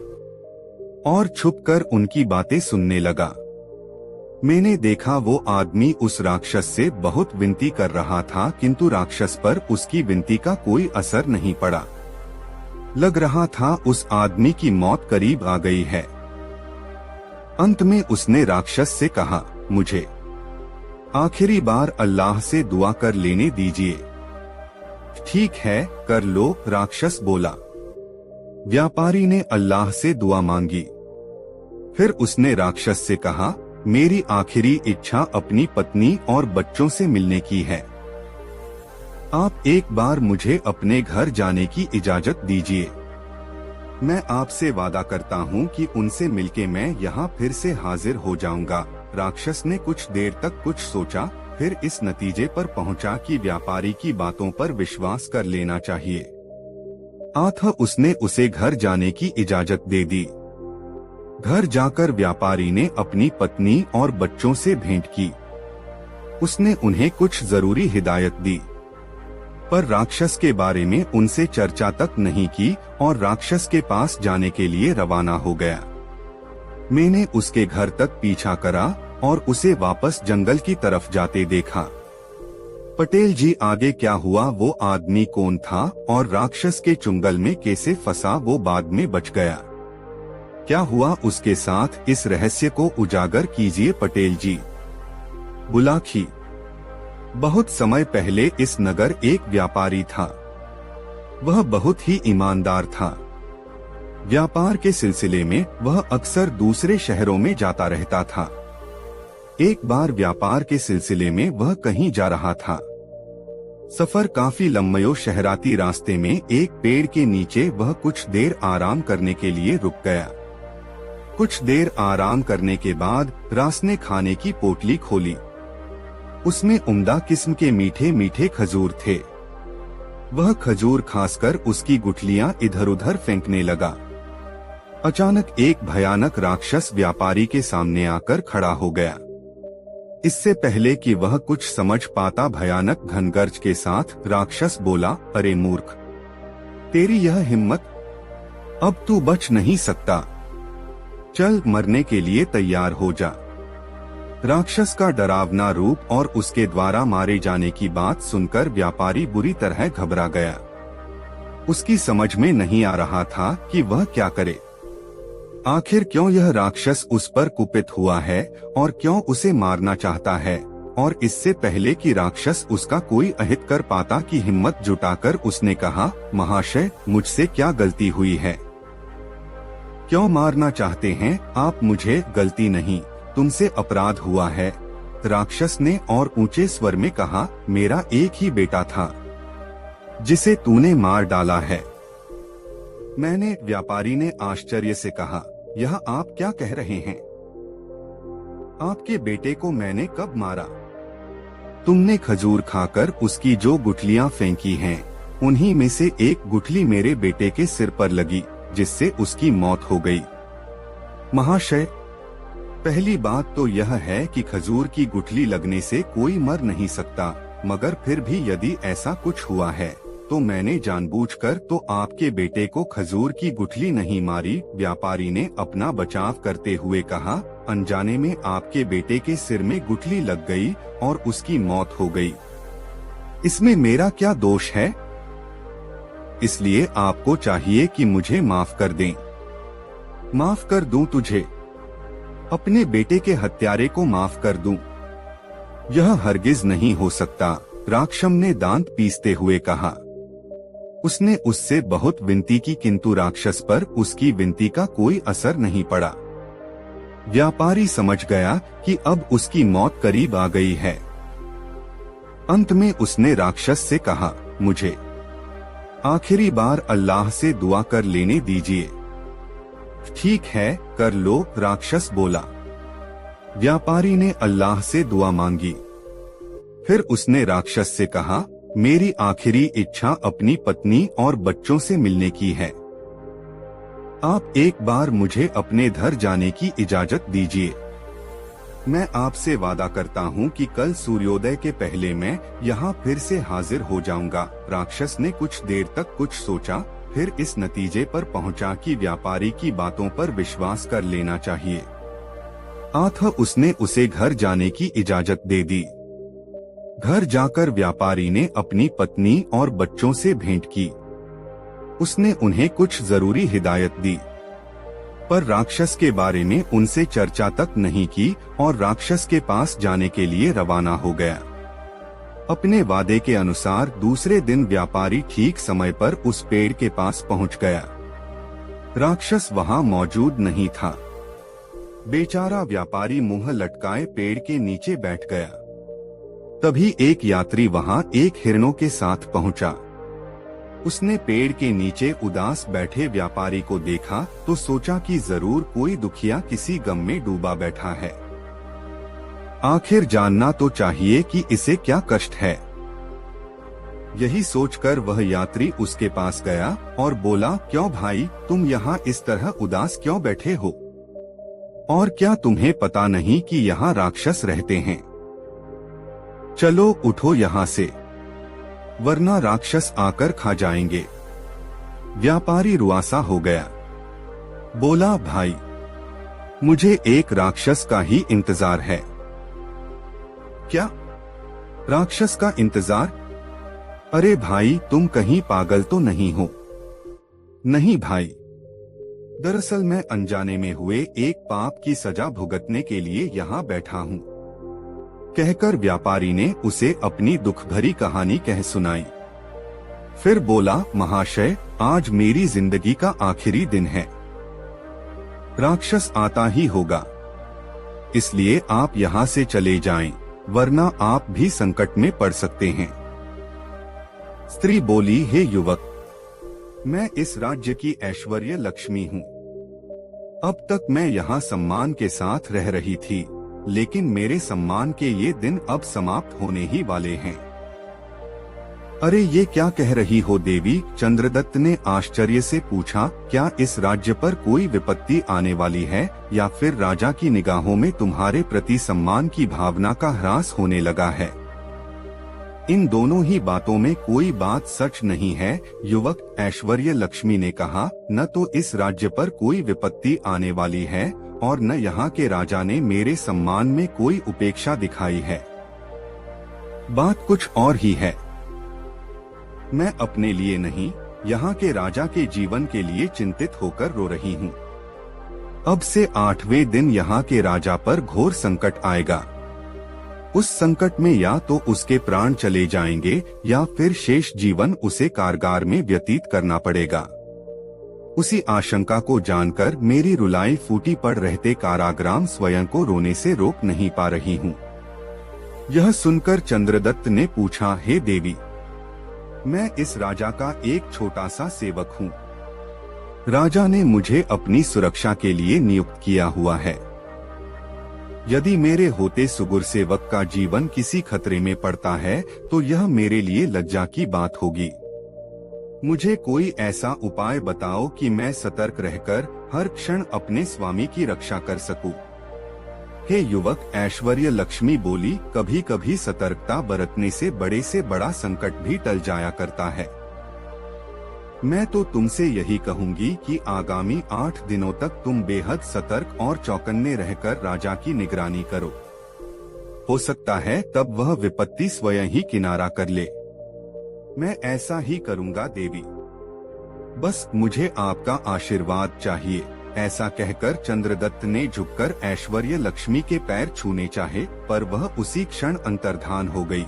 और छुपकर उनकी बातें सुनने लगा। मैंने देखा वो आदमी उस राक्षस से बहुत विनती कर रहा था, किंतु राक्षस पर उसकी विनती का कोई असर नहीं पड़ा। लग रहा था उस आदमी की मौत करीब आ गई है। अंत में उसने राक्षस से कहा, मुझे आखिरी बार अल्लाह से दुआ कर लेने दीजिए। ठीक है, कर लो, राक्षस बोला। व्यापारी ने अल्लाह से दुआ मांगी। फिर उसने राक्षस से कहा, मेरी आखिरी इच्छा अपनी पत्नी और बच्चों से मिलने की है। आप एक बार मुझे अपने घर जाने की इजाजत दीजिए। मैं आपसे वादा करता हूँ कि उनसे मिलके मैं यहाँ फिर से हाजिर हो जाऊंगा। राक्षस ने कुछ देर तक कुछ सोचा, फिर इस नतीजे पर पहुँचा कि व्यापारी की बातों पर विश्वास कर लेना चाहिए। अतः उसने उसे घर जाने की इजाजत दे दी। घर जाकर व्यापारी ने अपनी पत्नी और बच्चों से भेंट की। उसने उन्हें कुछ जरूरी हिदायत दी, पर राक्षस के बारे में उनसे चर्चा तक नहीं की और राक्षस के पास जाने के लिए रवाना हो गया। मैंने उसके घर तक पीछा करा और उसे वापस जंगल की तरफ जाते देखा। पटेल जी, आगे क्या हुआ, वो आदमी कौन था और राक्षस के चुंगल में कैसे फंसा, वो बाद में बच गया। क्या हुआ उसके साथ, इस रहस्य को उजागर कीजिए पटेल जी। बुलाकी, बहुत समय पहले इस नगर एक व्यापारी था। वह बहुत ही ईमानदार था। व्यापार के सिलसिले में वह अक्सर दूसरे शहरों में जाता रहता था। एक बार व्यापार के सिलसिले में वह कहीं जा रहा था। सफर काफी लंबयो शहराती रास्ते में एक पेड़ के नीचे वह कुछ देर आराम करने के लिए रुक गया। कुछ देर आराम करने के बाद रास ने खाने की पोटली खोली। उसमें उम्दा किस्म के मीठे मीठे खजूर थे। वह खजूर खासकर उसकी गुठलियां इधर उधर फेंकने लगा। अचानक एक भयानक राक्षस व्यापारी के सामने आकर खड़ा हो गया। इससे पहले कि वह कुछ समझ पाता, भयानक घनगर्ज के साथ राक्षस बोला, अरे मूर्ख, तेरी यह हिम्मत, अब तू बच नहीं सकता। चल, मरने के लिए तैयार हो जा। राक्षस का डरावना रूप और उसके द्वारा मारे जाने की बात सुनकर व्यापारी बुरी तरह घबरा गया। उसकी समझ में नहीं आ रहा था कि वह क्या करे। आखिर क्यों यह राक्षस उस पर कुपित हुआ है और क्यों उसे मारना चाहता है, और इससे पहले कि राक्षस उसका कोई अहित कर पाता की हिम्मत जुटाकर उसने कहा, महाशय, मुझसे क्या गलती हुई है, क्यों मारना चाहते हैं आप मुझे? गलती नहीं, तुमसे अपराध हुआ है, राक्षस ने और ऊंचे स्वर में कहा। मेरा एक ही बेटा था जिसे तूने मार डाला है। मैंने, व्यापारी ने आश्चर्य से कहा, यह आप क्या कह रहे हैं? आपके बेटे को मैंने कब मारा? तुमने खजूर खाकर उसकी जो गुठलियां फेंकी हैं, उन्हीं में से एक गुठली मेरे बेटे के सिर पर लगी, जिससे उसकी मौत हो गई। महाशय, पहली बात तो यह है कि खजूर की गुठली लगने से कोई मर नहीं सकता, मगर फिर भी यदि ऐसा कुछ हुआ है तो मैंने जानबूझकर तो आपके बेटे को खजूर की गुठली नहीं मारी। व्यापारी ने अपना बचाव करते हुए कहा, अनजाने में आपके बेटे के सिर में गुठली लग गई और उसकी मौत हो गई। इसमें मेरा क्या दोष है? इसलिए आपको चाहिए कि मुझे माफ कर दें। माफ कर दूं तुझे? अपने बेटे के हत्यारे को माफ कर दूं? यह हरगिज नहीं हो सकता, राक्षम ने दांत पीसते हुए कहा। उसने उससे बहुत विनती की किंतु राक्षस पर उसकी विनती का कोई असर नहीं पड़ा। व्यापारी समझ गया कि अब उसकी मौत करीब आ गई है। अंत में उसने राक्षस से कहा, मुझे आखिरी बार अल्लाह से दुआ कर लेने दीजिए। ठीक है, कर लो, राक्षस बोला। व्यापारी ने अल्लाह से दुआ मांगी। फिर उसने राक्षस से कहा, मेरी आखिरी इच्छा अपनी पत्नी और बच्चों से मिलने की है। आप एक बार मुझे अपने घर जाने की इजाजत दीजिए। मैं आपसे वादा करता हूँ कि कल सूर्योदय के पहले मैं यहाँ फिर से हाजिर हो जाऊंगा। राक्षस ने कुछ देर तक कुछ सोचा, फिर इस नतीजे पर पहुँचा कि व्यापारी की बातों पर विश्वास कर लेना चाहिए। अतः उसने उसे घर जाने की इजाजत दे दी। घर जाकर व्यापारी ने अपनी पत्नी और बच्चों से भेंट की। उसने उन्हें कुछ जरूरी हिदायत दी, पर राक्षस के बारे में उनसे चर्चा तक नहीं की और राक्षस के पास जाने के लिए रवाना हो गया। अपने वादे के अनुसार दूसरे दिन व्यापारी ठीक समय पर उस पेड़ के पास पहुंच गया। राक्षस वहां मौजूद नहीं था। बेचारा व्यापारी मुंह लटकाए पेड़ के नीचे बैठ गया। तभी एक यात्री वहां एक हिरणों के साथ पहुंचा। उसने पेड़ के नीचे उदास बैठे व्यापारी को देखा तो सोचा कि जरूर कोई दुखिया किसी गम में डूबा बैठा है। आखिर जानना तो चाहिए कि इसे क्या कष्ट है। यही सोचकर वह यात्री उसके पास गया और बोला, क्यों भाई, तुम यहाँ इस तरह उदास क्यों बैठे हो? और क्या तुम्हें पता नहीं कि यहाँ राक्षस रहते हैं? चलो उठो यहाँ से, वरना राक्षस आकर खा जाएंगे। व्यापारी रुआसा हो गया। बोला, भाई, मुझे एक राक्षस का ही इंतजार है। क्या राक्षस का इंतजार? अरे भाई, तुम कहीं पागल तो नहीं हो? नहीं भाई, दरअसल मैं अनजाने में हुए एक पाप की सजा भुगतने के लिए यहाँ बैठा हूँ। कहकर व्यापारी ने उसे अपनी दुख भरी कहानी कह सुनाई। फिर बोला, महाशय, आज मेरी जिंदगी का आखिरी दिन है। राक्षस आता ही होगा, इसलिए आप यहाँ से चले जाएं, वरना आप भी संकट में पड़ सकते हैं। स्त्री बोली, हे युवक, मैं इस राज्य की ऐश्वर्य लक्ष्मी हूँ। अब तक मैं यहाँ सम्मान के साथ रह रही थी, लेकिन मेरे सम्मान के ये दिन अब समाप्त होने ही वाले हैं। अरे ये क्या कह रही हो देवी? चंद्रदत्त ने आश्चर्य से पूछा, क्या इस राज्य पर कोई विपत्ति आने वाली है या फिर राजा की निगाहों में तुम्हारे प्रति सम्मान की भावना का ह्रास होने लगा है? इन दोनों ही बातों में कोई बात सच नहीं है, युवक, ऐश्वर्य लक्ष्मी ने कहा। न तो इस राज्य पर कोई विपत्ति आने वाली है और न यहाँ के राजा ने मेरे सम्मान में कोई उपेक्षा दिखाई है। बात कुछ और ही है। मैं अपने लिए नहीं, यहाँ के राजा के जीवन के लिए चिंतित होकर रो रही हूँ। अब से 8वें दिन यहाँ के राजा पर घोर संकट आएगा। उस संकट में या तो उसके प्राण चले जाएंगे या फिर शेष जीवन उसे कारागार में व्यतीत करना पड़ेगा। उसी आशंका को जानकर मेरी रुलाई फूटी पड़ रहते काराग्राम स्वयं को रोने से रोक नहीं पा रही हूँ। यह सुनकर चंद्रदत्त ने पूछा, हे देवी, मैं इस राजा का एक छोटा सा सेवक हूँ। राजा ने मुझे अपनी सुरक्षा के लिए नियुक्त किया हुआ है। यदि मेरे होते सुगुर सेवक का जीवन किसी खतरे में पड़ता है तो यह मेरे लिए लज्जा की बात होगी। मुझे कोई ऐसा उपाय बताओ कि मैं सतर्क रहकर हर क्षण अपने स्वामी की रक्षा कर सकूं। हे युवक, ऐश्वर्य लक्ष्मी बोली, कभी कभी सतर्कता बरतने से बड़ा संकट भी टल जाया करता है। मैं तो तुमसे यही कहूंगी कि आगामी 8 दिनों तक तुम बेहद सतर्क और चौकन्ने रहकर राजा की निगरानी करो। हो सकता है तब वह विपत्ति स्वयं ही किनारा कर ले। मैं ऐसा ही करूंगा देवी। बस मुझे आपका आशीर्वाद चाहिए। ऐसा कहकर चंद्रदत्त ने झुककर ऐश्वर्य लक्ष्मी के पैर छूने चाहे, पर वह उसी क्षण अंतर्धान हो गई।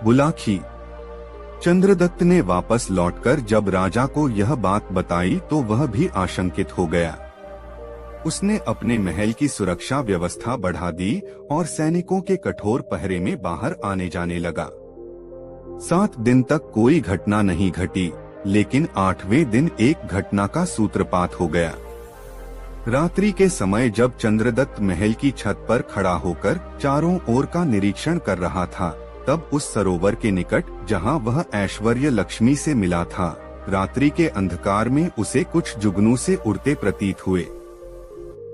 बुलाखी। चंद्रदत्त ने वापस लौटकर जब राजा को यह बात बताई तो वह भी आशंकित हो गया। उसने अपने महल की सुरक्षा व्यवस्था बढ़ा दी और सैनिकों के कठोर पहरे में बाहर आने जाने लगा। 7 दिन तक कोई घटना नहीं घटी, लेकिन 8वें दिन एक घटना का सूत्रपात हो गया। रात्रि के समय जब चंद्रदत्त महल की छत पर खड़ा होकर चारों ओर का निरीक्षण कर रहा था, तब उस सरोवर के निकट जहां वह ऐश्वर्य लक्ष्मी से मिला था, रात्रि के अंधकार में उसे कुछ जुगनू से उड़ते प्रतीत हुए।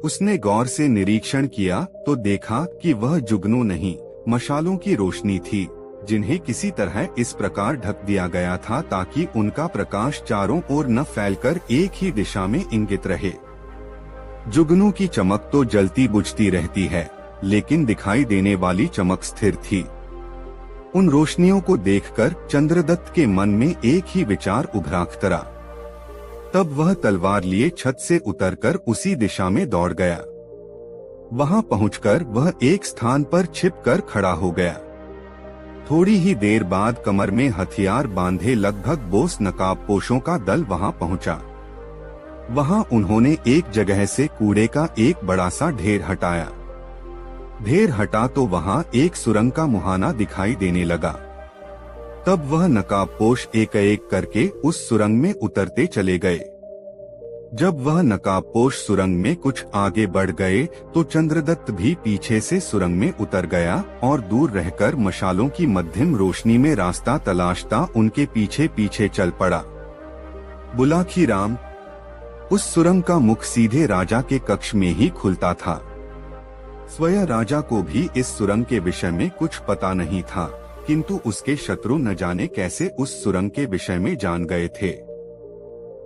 उसने गौर से निरीक्षण किया तो देखा कि वह जुगनू नहीं, मशालों की रोशनी थी, जिन्हें किसी तरह इस प्रकार ढक दिया गया था ताकि उनका प्रकाश चारों ओर न फैलकर एक ही दिशा में इंगित रहे। जुगनू की चमक तो जलती बुझती रहती है, लेकिन दिखाई देने वाली चमक स्थिर थी। उन रोशनियों को देखकर चंद्रदत्त के मन में एक ही विचार उभरा। तब वह तलवार लिए छत से उतरकर उसी दिशा में दौड़ गया। वहां पहुंचकर वह एक स्थान पर छिपकर खड़ा हो गया। थोड़ी ही देर बाद कमर में हथियार बांधे लगभग 20 नकाबपोशों का दल वहां पहुंचा। वहां उन्होंने एक जगह से कूड़े का एक बड़ा सा ढेर हटाया। ढेर हटा तो वहां एक सुरंग का मुहाना दिखाई देने लगा। तब वह नकाबपोश एक एक करके उस सुरंग में उतरते चले गए। जब वह नकाबपोश सुरंग में कुछ आगे बढ़ गए तो चंद्रदत्त भी पीछे से सुरंग में उतर गया और दूर रहकर मशालों की मध्यम रोशनी में रास्ता तलाशता उनके पीछे पीछे चल पड़ा। बुलाखी राम। उस सुरंग का मुख सीधे राजा के कक्ष में ही खुलता था। स्वयं राजा को भी इस सुरंग के विषय में कुछ पता नहीं था, किंतु उसके शत्रु न जाने कैसे उस सुरंग के विषय में जान गए थे।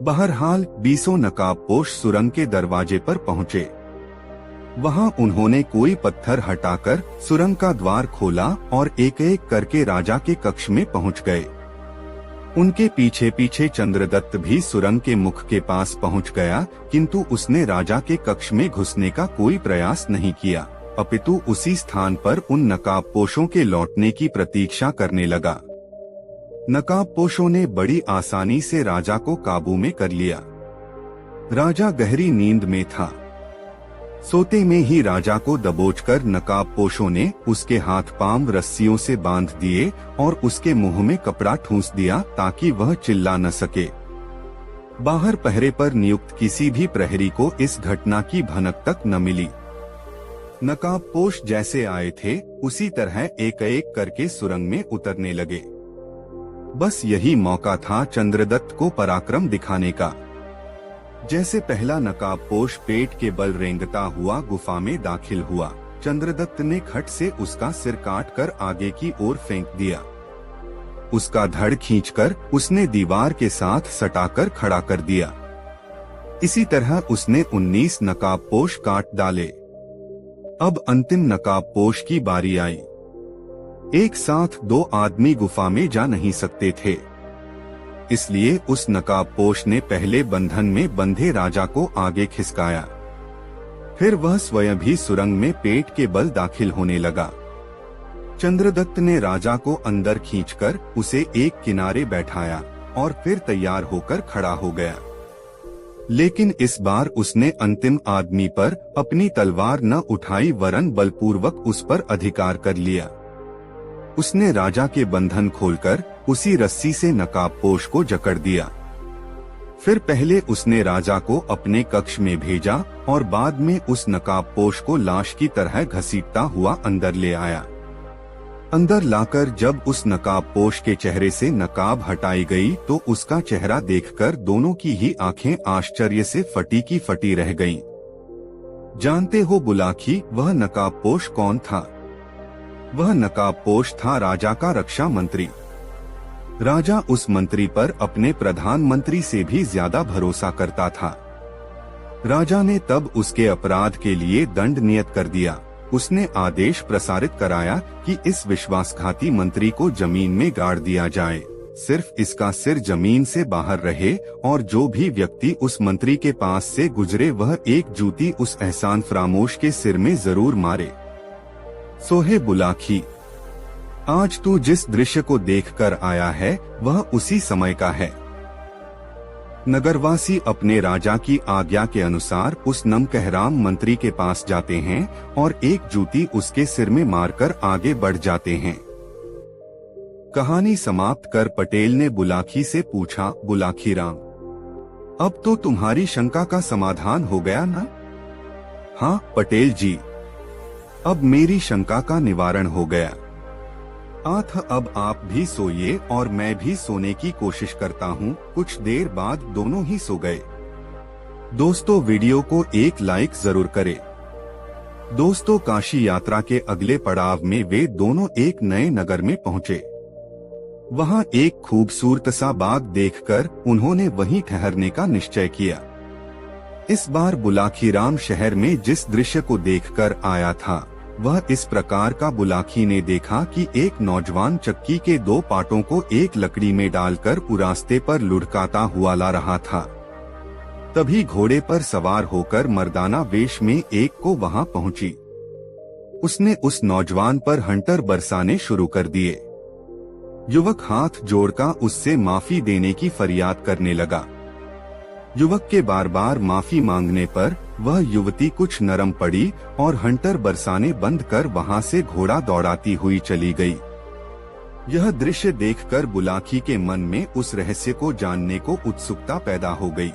बहरहाल 20 नकाबपोश सुरंग के दरवाजे पर पहुंचे। वहां उन्होंने कोई पत्थर हटाकर सुरंग का द्वार खोला और एक एक करके राजा के कक्ष में पहुंच गए। उनके पीछे पीछे चंद्रदत्त भी सुरंग के मुख के पास पहुंच गया, किंतु उसने राजा के कक्ष में घुसने का कोई प्रयास नहीं किया, अपितु उसी स्थान पर उन नकाबपोशों के लौटने की प्रतीक्षा करने लगा। नकाबपोशों ने बड़ी आसानी से राजा को काबू में कर लिया। राजा गहरी नींद में था। सोते में ही राजा को दबोचकर नकाबपोशों ने उसके हाथ पांव रस्सियों से बांध दिए और उसके मुंह में कपड़ा ठूंस दिया ताकि वह चिल्ला न सके। बाहर पहरे पर नियुक्त किसी भी प्रहरी को इस घटना की भनक तक न मिली। नकाबपोश जैसे आए थे उसी तरह एक एक करके सुरंग में उतरने लगे। बस यही मौका था चंद्रदत्त को पराक्रम दिखाने का। जैसे पहला नकाबपोश पेट के बल रेंगता हुआ गुफा में दाखिल हुआ, चंद्रदत्त ने खट से उसका सिर काटकर आगे की ओर फेंक दिया। उसका धड़ खींचकर उसने दीवार के साथ सटाकर खड़ा कर दिया। इसी तरह उसने 19 नकाबपोश काट डाले। अब अंतिम नकाबपोश की बारी आई। एक साथ 2 आदमी गुफा में जा नहीं सकते थे, इसलिए उस नकाबपोश ने पहले बंधन में बंधे राजा को आगे खिसकाया। फिर वह स्वयं भी सुरंग में पेट के बल दाखिल होने लगा। चंद्रदत्त ने राजा को अंदर खींचकर उसे एक किनारे बैठाया और फिर तैयार होकर खड़ा हो गया। लेकिन इस बार उसने अंतिम आदमी पर अपनी तलवार न उठाई, वरन बलपूर्वक उस पर अधिकार कर लिया। उसने राजा के बंधन खोलकर उसी रस्सी से नकाबपोश को जकड़ दिया। फिर पहले उसने राजा को अपने कक्ष में भेजा और बाद में उस नकाबपोश को लाश की तरह घसीटता हुआ अंदर ले आया। अंदर लाकर जब उस नकाबपोश के चेहरे से नकाब हटाई गई तो उसका चेहरा देखकर दोनों की ही आंखें आश्चर्य से फटी की फटी रह गईं। जानते हो बुलाखी, वह नकाबपोश कौन था? वह नकाबपोश था राजा का रक्षा मंत्री। राजा उस मंत्री पर अपने प्रधानमंत्री से भी ज्यादा भरोसा करता था। राजा ने तब उसके अपराध के लिए दंड नियत कर दिया। उसने आदेश प्रसारित कराया कि इस विश्वासघाती मंत्री को जमीन में गाड़ दिया जाए। सिर्फ इसका सिर जमीन से बाहर रहे और जो भी व्यक्ति उस मंत्री के पास से गुजरे वह एक जूती उस एहसान फरामोश के सिर में जरूर मारे। सोहे बुलाकी, आज तू जिस दृश्य को देखकर आया है वह उसी समय का है। नगरवासी अपने राजा की आज्ञा के अनुसार उस नमकहराम मंत्री के पास जाते हैं और एक जूती उसके सिर में मारकर आगे बढ़ जाते हैं। कहानी समाप्त कर पटेल ने बुलाकी से पूछा, बुलाकी राम, अब तो तुम्हारी शंका का समाधान हो गया ना? हाँ पटेल जी, अब मेरी शंका का निवारण हो गया। अब आप भी सोइए और मैं भी सोने की कोशिश करता हूँ। कुछ देर बाद दोनों ही सो गए। दोस्तों वीडियो को एक लाइक जरूर करें। दोस्तों काशी यात्रा के अगले पड़ाव में वे दोनों एक नए नगर में पहुँचे। वहाँ एक खूबसूरत सा बाग देखकर उन्होंने वहीं ठहरने का निश्चय किया। इस बार बुलाकी राम शहर में जिस दृश्य को देखकर आया था वह इस प्रकार का बुलाकी ने देखा कि एक नौजवान चक्की के दो पाटों को एक लकड़ी में डालकर रास्ते पर लुढ़काता हुआ ला रहा था। तभी घोड़े पर सवार होकर मर्दाना वेश में एक को वहां पहुंची। उसने उस नौजवान पर हंटर बरसाने शुरू कर दिए। युवक हाथ जोड़कर उससे माफी देने की फरियाद करने लगा। युवक के बार बार माफी मांगने पर वह युवती कुछ नरम पड़ी और हंटर बरसाने बंद कर वहां से घोड़ा दौड़ाती हुई चली गई। यह दृश्य देखकर बुलाकी के मन में उस रहस्य को जानने को उत्सुकता पैदा हो गई।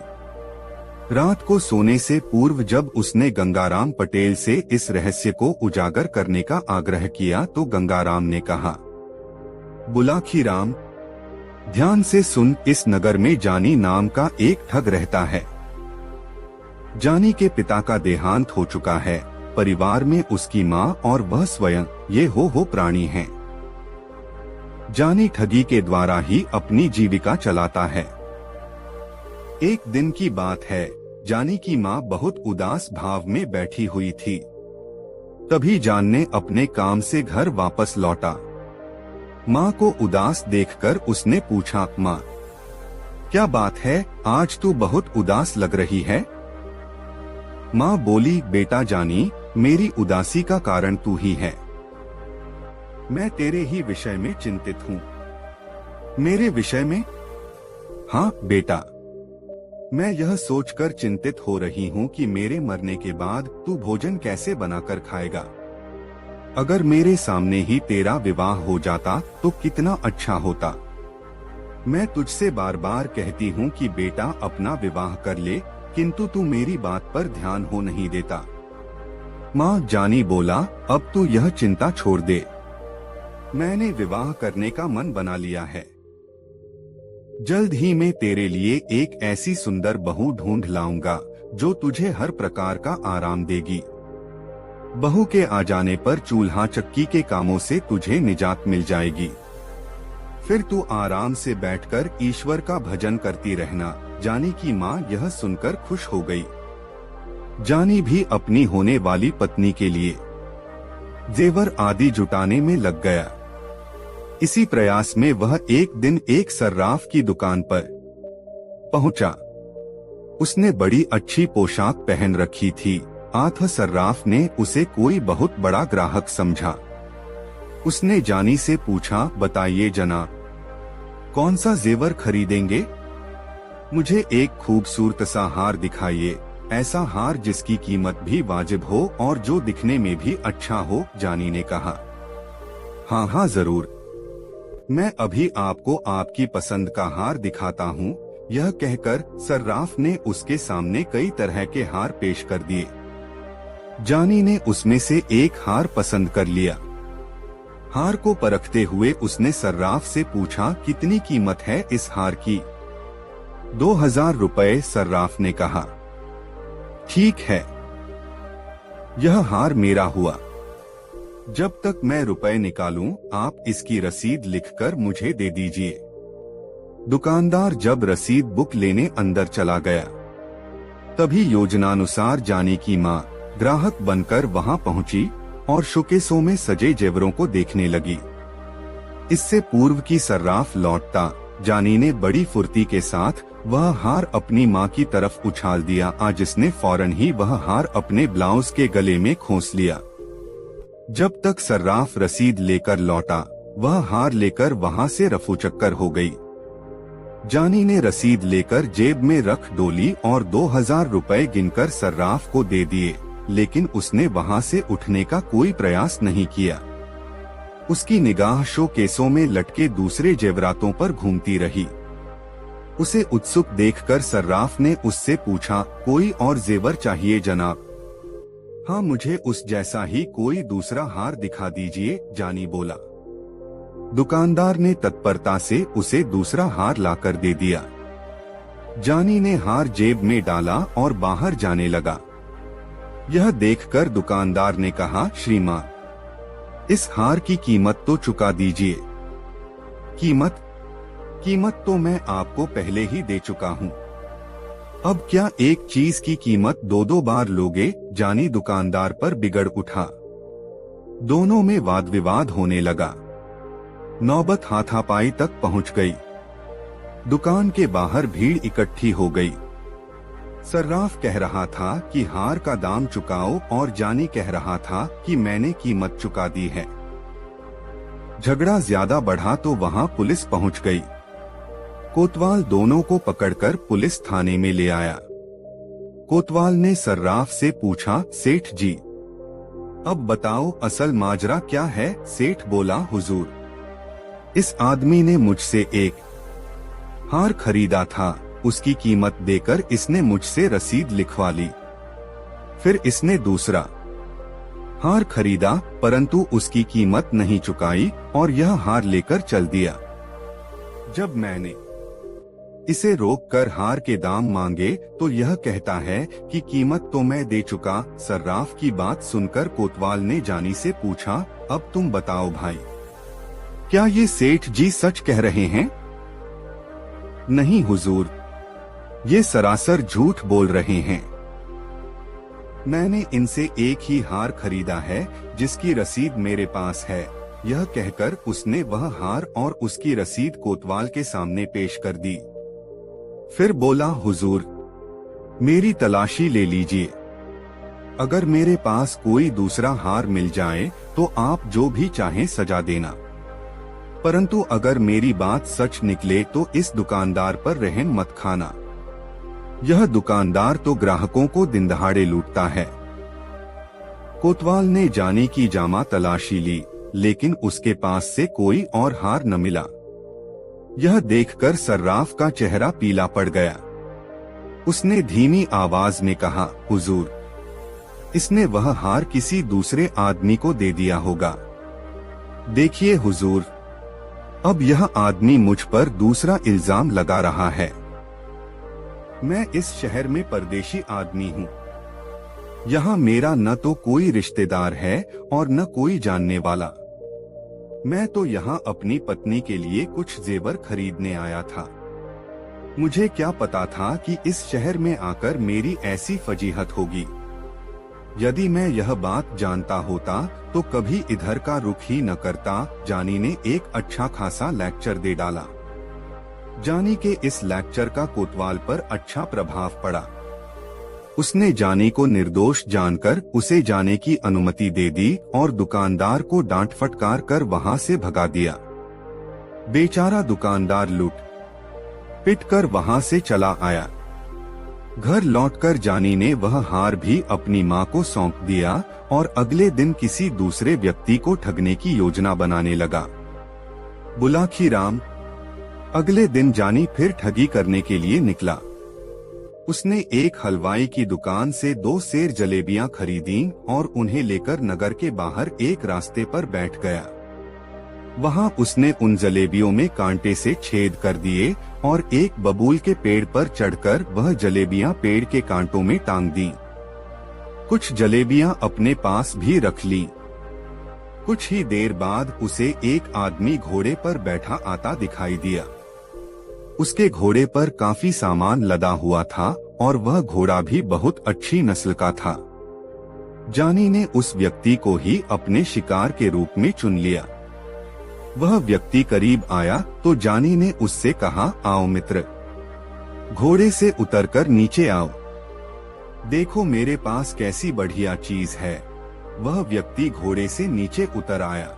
रात को सोने से पूर्व जब उसने गंगाराम पटेल से इस रहस्य को उजागर करने का आग्रह किया तो गंगाराम ने कहा, बुलाकी राम, ध्यान से सुन, इस नगर में जानी नाम का एक ठग रहता है। जानी के पिता का देहांत हो चुका है। परिवार में उसकी माँ और वह स्वयं ये हो प्राणी हैं। जानी ठगी के द्वारा ही अपनी जीविका चलाता है। एक दिन की बात है, जानी की माँ बहुत उदास भाव में बैठी हुई थी। तभी जान ने अपने काम से घर वापस लौटा। माँ को उदास देखकर उसने पूछा, माँ क्या बात है, आज तू बहुत उदास लग रही है? माँ बोली, बेटा जानी, मेरी उदासी का कारण तू ही है। मैं तेरे ही विषय में चिंतित हूँ। मेरे विषय में? हाँ बेटा, मैं यह सोचकर चिंतित हो रही हूँ कि मेरे मरने के बाद तू भोजन कैसे बनाकर खाएगा। अगर मेरे सामने ही तेरा विवाह हो जाता तो कितना अच्छा होता। मैं तुझसे बार बार कहती हूँ कि बेटा अपना विवाह कर ले, किंतु तू मेरी बात पर ध्यान हो नहीं देता। माँ जानी बोला, अब तू यह चिंता छोड़ दे। मैंने विवाह करने का मन बना लिया है। जल्द ही मैं तेरे लिए एक ऐसी सुंदर बहू ढूंढ लाऊंगा जो तुझे हर प्रकार का आराम देगी। बहू के आ जाने पर चूल्हा चक्की के कामों से तुझे निजात मिल जाएगी। फिर तू आराम से बैठकर ईश्वर का भजन करती रहना। जानी की माँ यह सुनकर खुश हो गई। जानी भी अपनी होने वाली पत्नी के लिए जेवर आदि जुटाने में लग गया। इसी प्रयास में वह एक दिन एक सर्राफ की दुकान पर पहुंचा। उसने बड़ी अच्छी पोशाक पहन रखी थी। सर्राफ ने उसे कोई बहुत बड़ा ग्राहक समझा। उसने जानी से पूछा, बताइए जनाब, कौन सा जेवर खरीदेंगे? मुझे एक खूबसूरत सा हार दिखाइए, ऐसा हार जिसकी कीमत भी वाजिब हो और जो दिखने में भी अच्छा हो। जानी ने कहा, हाँ हाँ जरूर, मैं अभी आपको आपकी पसंद का हार दिखाता हूँ। यह कहकर सर्राफ ने उसके सामने कई तरह के हार पेश कर दिए। जानी ने उसमें से एक हार पसंद कर लिया। हार को परखते हुए उसने सर्राफ से पूछा, कितनी कीमत है इस हार की? 2000 रुपए, सर्राफ ने कहा। ठीक है, यह हार मेरा हुआ। जब तक मैं रुपए निकालूं, आप इसकी रसीद लिखकर मुझे दे दीजिए। दुकानदार जब रसीद बुक लेने अंदर चला गया, तभी योजनानुसार जानी की माँ ग्राहक बनकर वहां पहुंची और शोकेसों में सजे जेवरों को देखने लगी। इससे पूर्व की सर्राफ लौटता जानी ने बड़ी फुर्ती के साथ वह हार अपनी माँ की तरफ उछाल दिया, जिसने फौरन ही वह हार अपने ब्लाउज के गले में खोस लिया। जब तक सर्राफ रसीद लेकर लौटा, वह हार लेकर वहां से रफूचक्कर हो गई। जानी ने रसीद लेकर जेब में रख डोली और 2000 रुपए गिनकर सर्राफ को दे दिए, लेकिन उसने वहां से उठने का कोई प्रयास नहीं किया। उसकी निगाह शोकेसों में लटके दूसरे जेवरातों पर घूमती रही। उसे उत्सुक देखकर सर्राफ ने उससे पूछा, कोई और जेवर चाहिए जनाब? हाँ, मुझे उस जैसा ही कोई दूसरा हार दिखा दीजिए, जानी बोला। दुकानदार ने तत्परता से उसे दूसरा हार लाकर दे दिया। जानी ने हार जेब में डाला और बाहर जाने लगा। यह देखकर दुकानदार ने कहा, श्रीमान, इस हार की कीमत तो चुका दीजिए। कीमत तो मैं आपको पहले ही दे चुका हूँ। अब क्या एक चीज की कीमत दो बार लोगे? जानी दुकानदार पर बिगड़ उठा। दोनों में वाद विवाद होने लगा। नौबत हाथापाई तक पहुंच गई। दुकान के बाहर भीड़ इकट्ठी हो गई। सर्राफ कह रहा था कि हार का दाम चुकाओ और जानी कह रहा था कि मैंने कीमत चुका दी है। झगड़ा ज्यादा बढ़ा तो वहां पुलिस पहुंच गई। कोतवाल दोनों को पकड़कर पुलिस थाने में ले आया। कोतवाल ने सर्राफ से पूछा, सेठ जी, अब बताओ असल माजरा क्या है? सेठ बोला, हुजूर, इस आदमी ने मुझसे एक हार खरीदा था, उसकी कीमत देकर इसने मुझसे रसीद लिखवा ली। फिर इसने दूसरा हार खरीदा, परंतु उसकी कीमत नहीं चुकाई और यह हार लेकर चल दिया। जब मैंने इसे रोककर हार के दाम मांगे तो यह कहता है कि कीमत तो मैं दे चुका। सर्राफ की बात सुनकर कोतवाल ने जानी से पूछा, अब तुम बताओ भाई, क्या ये सेठ जी सच कह रहे हैं? नहीं हुजूर, ये सरासर झूठ बोल रहे हैं। मैंने इनसे एक ही हार खरीदा है जिसकी रसीद मेरे पास है। यह कहकर उसने वह हार और उसकी रसीद कोतवाल के सामने पेश कर दी। फिर बोला, हुजूर, मेरी तलाशी ले लीजिए। अगर मेरे पास कोई दूसरा हार मिल जाए तो आप जो भी चाहें सजा देना, परंतु अगर मेरी बात सच निकले तो इस दुकानदार पर रहम मत खाना। यह दुकानदार तो ग्राहकों को दिन दहाड़े लूटता है। कोतवाल ने जानी की जामा तलाशी ली, लेकिन उसके पास से कोई और हार न मिला। यह देखकर सर्राफ का चेहरा पीला पड़ गया। उसने धीमी आवाज में कहा, हुजूर, इसने वह हार किसी दूसरे आदमी को दे दिया होगा। देखिए हुजूर, अब यह आदमी मुझ पर दूसरा इल्जाम लगा रहा है। मैं इस शहर में परदेशी आदमी हूँ। यहाँ मेरा न तो कोई रिश्तेदार है और न कोई जानने वाला। मैं तो यहाँ अपनी पत्नी के लिए कुछ जेवर खरीदने आया था। मुझे क्या पता था कि इस शहर में आकर मेरी ऐसी फजीहत होगी। यदि मैं यह बात जानता होता तो कभी इधर का रुख ही न करता। जानी ने एक अच्छा खासा लेक्चर दे डाला। जानी के इस लेक्चर का कोतवाल पर अच्छा प्रभाव पड़ा। उसने जानी को निर्दोष जानकर उसे जाने की अनुमति दे दी और दुकानदार को डांट फटकार कर वहां से भगा दिया। बेचारा दुकानदार लूट पिट कर वहां से चला आया। घर लौटकर जानी ने वह हार भी अपनी मां को सौंप दिया और अगले दिन किसी दूसरे व्यक्ति को ठगने की योजना बनाने लगा। बुलाखी राम। अगले दिन जानी फिर ठगी करने के लिए निकला। उसने एक हलवाई की दुकान से 2 सेर जलेबियां खरीदी और उन्हें लेकर नगर के बाहर एक रास्ते पर बैठ गया। वहां उसने उन जलेबियों में कांटे से छेद कर दिए और एक बबूल के पेड़ पर चढ़कर वह जलेबियां पेड़ के कांटों में टांग दी। कुछ जलेबियां अपने पास भी रख ली। कुछ ही देर बाद उसे एक आदमी घोड़े पर बैठा आता दिखाई दिया। उसके घोड़े पर काफी सामान लदा हुआ था और वह घोड़ा भी बहुत अच्छी नस्ल का था। जानी ने उस व्यक्ति को ही अपने शिकार के रूप में चुन लिया। वह व्यक्ति करीब आया तो जानी ने उससे कहा, आओ मित्र, घोड़े से उतरकर नीचे आओ, देखो मेरे पास कैसी बढ़िया चीज है। वह व्यक्ति घोड़े से नीचे उतर आया।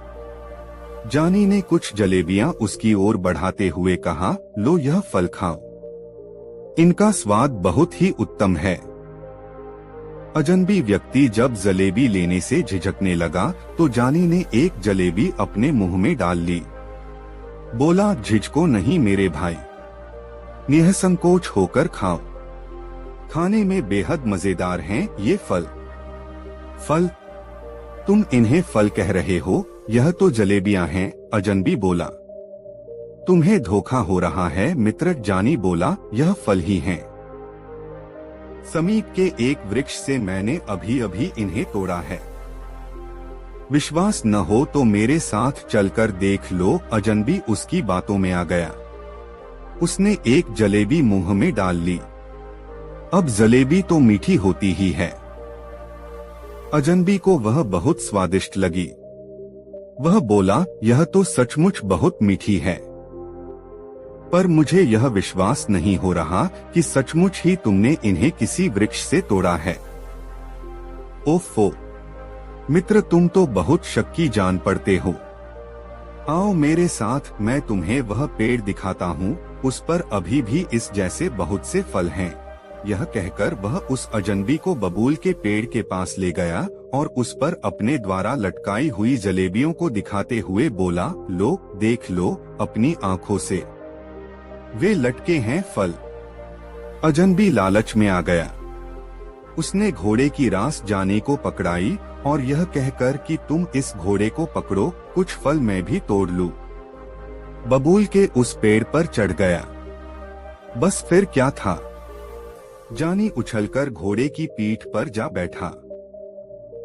जानी ने कुछ जलेबियां उसकी ओर बढ़ाते हुए कहा, लो यह फल खाओ, इनका स्वाद बहुत ही उत्तम है। अजनबी व्यक्ति जब जलेबी लेने से झिझकने लगा तो जानी ने एक जलेबी अपने मुंह में डाल ली। बोला, झिझको नहीं मेरे भाई, निःसंकोच होकर खाओ, खाने में बेहद मजेदार हैं ये फल। फल? तुम इन्हें फल कह रहे हो, यह तो जलेबियां हैं। अजनबी बोला। तुम्हें धोखा हो रहा है मित्र, जानी बोला, यह फल ही हैं। समीप के एक वृक्ष से मैंने अभी अभी इन्हें तोड़ा है, विश्वास न हो तो मेरे साथ चलकर देख लो। अजनबी उसकी बातों में आ गया। उसने एक जलेबी मुंह में डाल ली। अब जलेबी तो मीठी होती ही है। अजनबी को वह बहुत स्वादिष्ट लगी। वह बोला, यह तो सचमुच बहुत मीठी है, पर मुझे यह विश्वास नहीं हो रहा कि सचमुच ही तुमने इन्हें किसी वृक्ष से तोड़ा है। ओफो मित्र, तुम तो बहुत शक्की जान पड़ते हो। आओ मेरे साथ, मैं तुम्हें वह पेड़ दिखाता हूँ, उस पर अभी भी इस जैसे बहुत से फल हैं। यह कहकर वह उस अजनबी को बबूल के पेड़ के पास ले गया और उस पर अपने द्वारा लटकाई हुई जलेबियों को दिखाते हुए बोला, लो देख लो अपनी आंखों से, वे लटके हैं फल। अजनबी लालच में आ गया। उसने घोड़े की रास जाने को पकड़ाई और यह कहकर कि तुम इस घोड़े को पकड़ो, कुछ फल मैं भी तोड़ लूं। बबूल के उस पेड़ पर चढ़ गया। बस फिर क्या था, जानी उछलकर घोड़े की पीठ पर जा बैठा।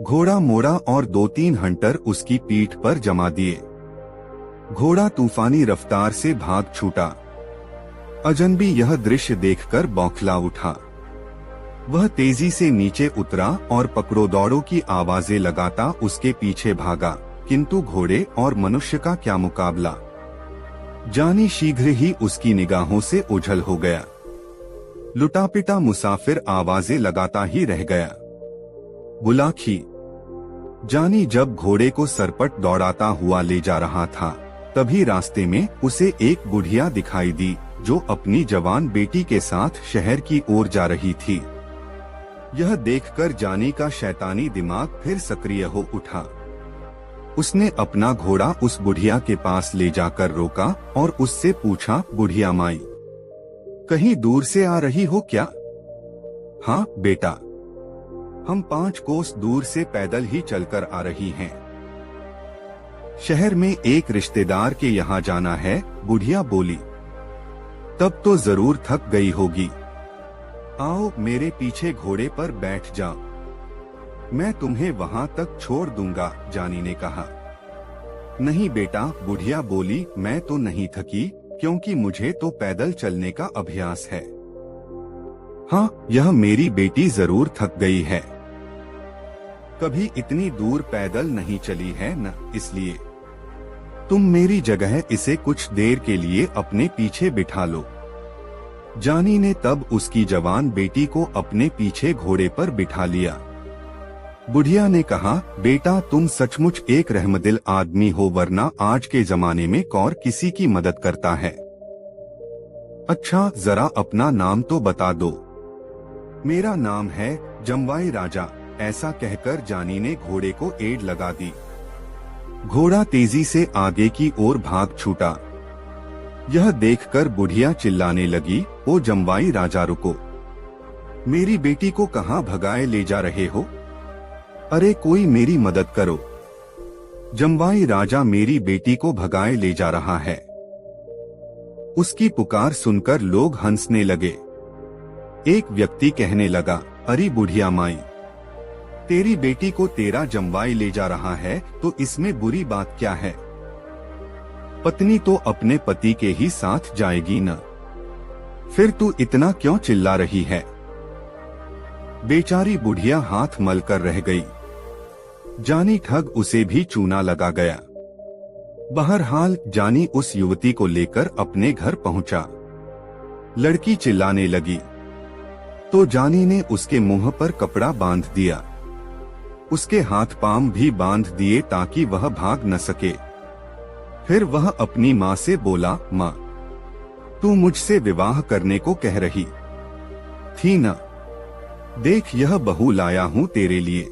घोड़ा मोड़ा और 2-3 हंटर उसकी पीठ पर जमा दिए। घोड़ा तूफानी रफ्तार से भाग छूटा। अजनबी यह दृश्य देखकर बौखला उठा। वह तेजी से नीचे उतरा और पकड़ो दौड़ो की आवाजें लगाता उसके पीछे भागा, किंतु घोड़े और मनुष्य का क्या मुकाबला। जानी शीघ्र ही उसकी निगाहों से ओझल हो गया। लुटापिटा मुसाफिर आवाजें लगाता ही रह गया। बुलाखी। जानी जब घोड़े को सरपट दौड़ाता हुआ ले जा रहा था, तभी रास्ते में उसे एक बुढ़िया दिखाई दी जो अपनी जवान बेटी के साथ शहर की ओर जा रही थी। यह देखकर जानी का शैतानी दिमाग फिर सक्रिय हो उठा। उसने अपना घोड़ा उस बुढ़िया के पास ले जाकर रोका और उससे पूछा, बुढ़िया माई, कहीं दूर से आ रही हो क्या? हाँ बेटा, हम 5 कोस दूर से पैदल ही चलकर आ रही हैं। शहर में एक रिश्तेदार के यहाँ जाना है, बुढ़िया बोली। तब तो जरूर थक गई होगी। आओ मेरे पीछे घोड़े पर बैठ जाओ, मैं तुम्हें वहां तक छोड़ दूंगा, जानी ने कहा। नहीं बेटा, बुढ़िया बोली, मैं तो नहीं थकी, क्योंकि मुझे तो पैदल चलने का अभ्यास है। हाँ, यह मेरी बेटी जरूर थक गई है, कभी इतनी दूर पैदल नहीं चली है न, इसलिए तुम मेरी जगह इसे कुछ देर के लिए अपने पीछे बिठा लो। जानी ने तब उसकी जवान बेटी को अपने पीछे घोड़े पर बिठा लिया। बुढ़िया ने कहा, बेटा तुम सचमुच एक रहमदिल आदमी हो, वरना आज के जमाने में कौन किसी की मदद करता है। अच्छा जरा अपना नाम तो बता दो। मेरा नाम है जमवाई राजा, ऐसा कहकर जानी ने घोड़े को एड़ लगा दी। घोड़ा तेजी से आगे की ओर भाग छूटा। यह देखकर बुढ़िया चिल्लाने लगी, ओ जमवाई राजा रुको, मेरी बेटी को कहाँ भगाए ले जा रहे हो? अरे कोई मेरी मदद करो, जमवाई राजा मेरी बेटी को भगाए ले जा रहा है। उसकी पुकार सुनकर लोग हंसने लगे। एक व्यक्ति कहने लगा, अरे बुढ़िया माई, तेरी बेटी को तेरा जमवाई ले जा रहा है तो इसमें बुरी बात क्या है? पत्नी तो अपने पति के ही साथ जाएगी न, फिर तू इतना क्यों चिल्ला रही है? बेचारी बुढ़िया हाथ मल कर रह गई। जानी ठग उसे भी चूना लगा गया। बहरहाल जानी उस युवती को लेकर अपने घर पहुंचा। लड़की चिल्लाने लगी तो जानी ने उसके मुंह पर कपड़ा बांध दिया। उसके हाथ पांव भी बांध दिए ताकि वह भाग न सके। फिर वह अपनी माँ से बोला, माँ, तू मुझसे विवाह करने को कह रही थी ना? देख, यह बहू लाया हूँ तेरे लिए।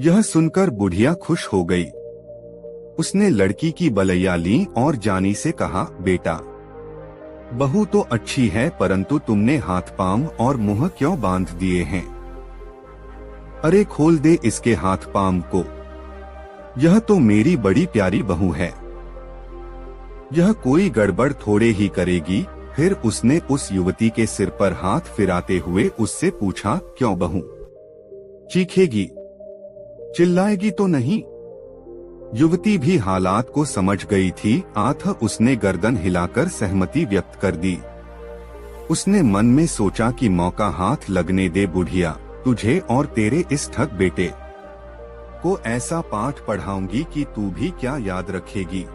यह सुनकर बुढ़िया खुश हो गई। उसने लड़की की बलैया ली और जानी से कहा, बेटा, बहू तो अच्छी है, परंतु तुमने हाथ पांव और मुंह क्यों बांध दिए हैं? अरे खोल दे इसके हाथ पांव को। यह तो मेरी बड़ी प्यारी बहू है। यह कोई गड़बड़ थोड़े ही करेगी। फिर उसने उस युवती के सिर पर हाथ फिराते हुए उससे पूछा, क्यों बहू? चीखेगी, चिल्लाएगी तो नहीं? युवती भी हालात को समझ गई थी। उसने गर्दन हिलाकर सहमति व्यक्त कर दी। उसने मन में सोचा कि मौका हाथ लगने दे बुढ़िया, तुझे और तेरे इस ठग बेटे को ऐसा पाठ पढ़ाऊंगी कि तू भी क्या याद रखेगी।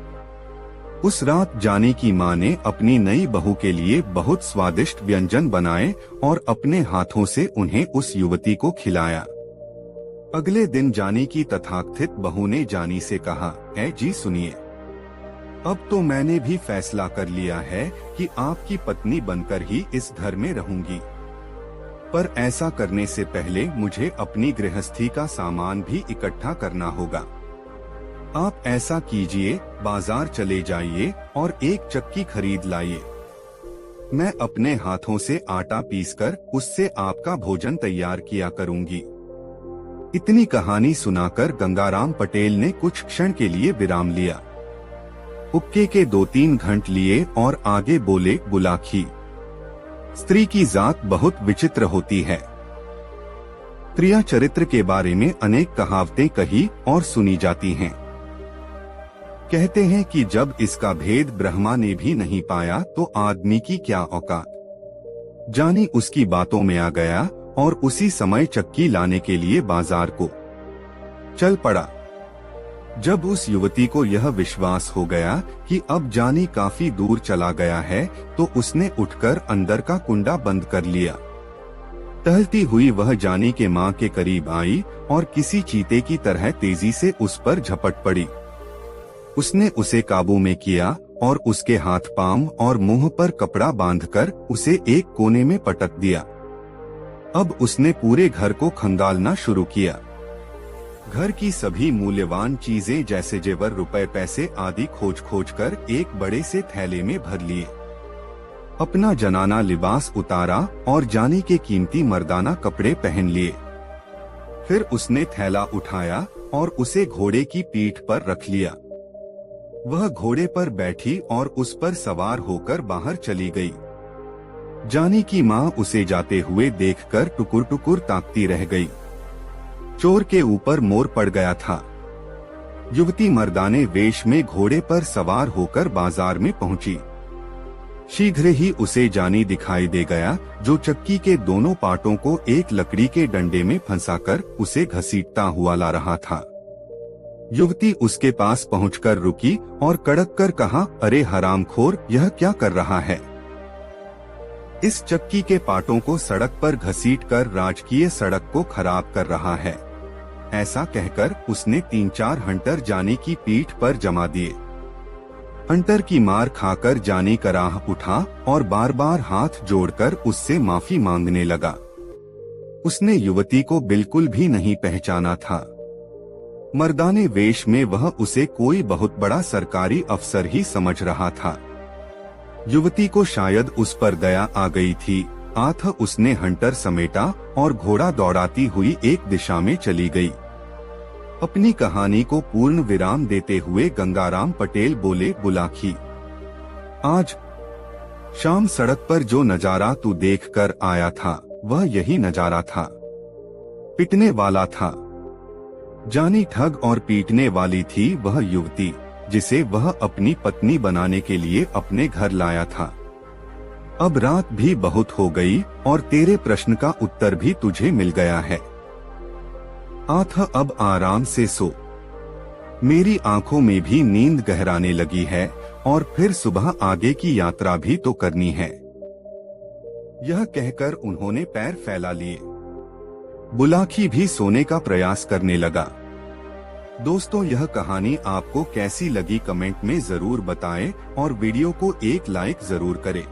उस रात जानी की माँ ने अपनी नई बहू के लिए बहुत स्वादिष्ट व्यंजन बनाए और अपने हाथों से उन्हें उस युवती को खिलाया। अगले दिन जानी की तथाकथित बहू ने जानी से कहा, ऐ जी सुनिए, अब तो मैंने भी फैसला कर लिया है कि आपकी पत्नी बनकर ही इस घर में रहूंगी। पर ऐसा करने से पहले मुझे अपनी गृहस्थी का सामान भी इकट्ठा करना होगा। आप ऐसा कीजिए, बाजार चले जाइए और एक चक्की खरीद लाइए। मैं अपने हाथों से आटा पीसकर उससे आपका भोजन तैयार किया करूंगी। इतनी कहानी सुनाकर गंगाराम पटेल ने कुछ क्षण के लिए विराम लिया। हुक्के के 2-3 घंटे लिए और आगे बोले, बुलाखी, स्त्री की जात बहुत विचित्र होती है। प्रिया चरित्र के बारे में अनेक कहावतें कही और सुनी जाती हैं। कहते हैं कि जब इसका भेद ब्रह्मा ने भी नहीं पाया तो आदमी की क्या औकात। जानी उसकी बातों में आ गया और उसी समय चक्की लाने के लिए बाजार को चल पड़ा। जब उस युवती को यह विश्वास हो गया कि अब जानी काफी दूर चला गया है तो उसने उठकर अंदर का कुंडा बंद कर लिया। टहलती हुई वह जानी के माँ के करीब आई और किसी चीते की तरह तेजी से उस पर झपट पड़ी। उसने उसे काबू में किया और उसके हाथ पांव और मुंह पर कपड़ा बांधकर उसे एक कोने में पटक दिया। अब उसने पूरे घर को खंगालना शुरू किया। घर की सभी मूल्यवान चीजें जैसे जेवर, रुपए, पैसे आदि खोज कर एक बड़े से थैले में भर लिए। अपना जनाना लिबास उतारा और जानी के कीमती मर्दाना कपड़े पहन लिए। फिर उसने थैला उठाया और उसे घोड़े की पीठ पर रख लिया। वह घोड़े पर बैठी और उस पर सवार होकर बाहर चली गई। जानी की माँ उसे जाते हुए देखकर टुकुर टुकुर ताकती रह गई। चोर के ऊपर मोर पड़ गया था। युवती मर्दाने वेश में घोड़े पर सवार होकर बाजार में पहुंची। शीघ्र ही उसे जानी दिखाई दे गया, जो चक्की के दोनों पाटों को एक लकड़ी के डंडे में फंसाकर उसे घसीटता हुआ ला रहा था। युवती उसके पास पहुंचकर रुकी और कड़क कर कहा, अरे हरामखोर, यह क्या कर रहा है? इस चक्की के पाटों को सड़क पर घसीटकर राजकीय सड़क को खराब कर रहा है। ऐसा कहकर उसने 3-4 हंटर जानी की पीठ पर जमा दिए। हंटर की मार खाकर जानी कराह उठा और बार बार हाथ जोड़कर उससे माफी मांगने लगा। उसने युवती को बिल्कुल भी नहीं पहचाना था। मर्दाने वेश में वह उसे कोई बहुत बड़ा सरकारी अफसर ही समझ रहा था। युवती को शायद उस पर दया आ गई थी। उसने हंटर समेटा और घोड़ा दौड़ाती हुई एक दिशा में चली गई। अपनी कहानी को पूर्ण विराम देते हुए गंगाराम पटेल बोले, बुलाखी, आज शाम सड़क पर जो नजारा तू देखकर आया था वह यही नजारा था। पिटने वाला था। जानी ठग और पीटने वाली थी वह युवती जिसे वह अपनी पत्नी बनाने के लिए अपने घर लाया था। अब रात भी बहुत हो गई और तेरे प्रश्न का उत्तर भी तुझे मिल गया है। अब आराम से सो। मेरी आंखों में भी नींद गहराने लगी है और फिर सुबह आगे की यात्रा भी तो करनी है। यह कहकर उन्होंने पैर फैला लिए। बुलाकी भी सोने का प्रयास करने लगा। दोस्तों, यह कहानी आपको कैसी लगी कमेंट में जरूर बताएं और वीडियो को एक लाइक जरूर करें।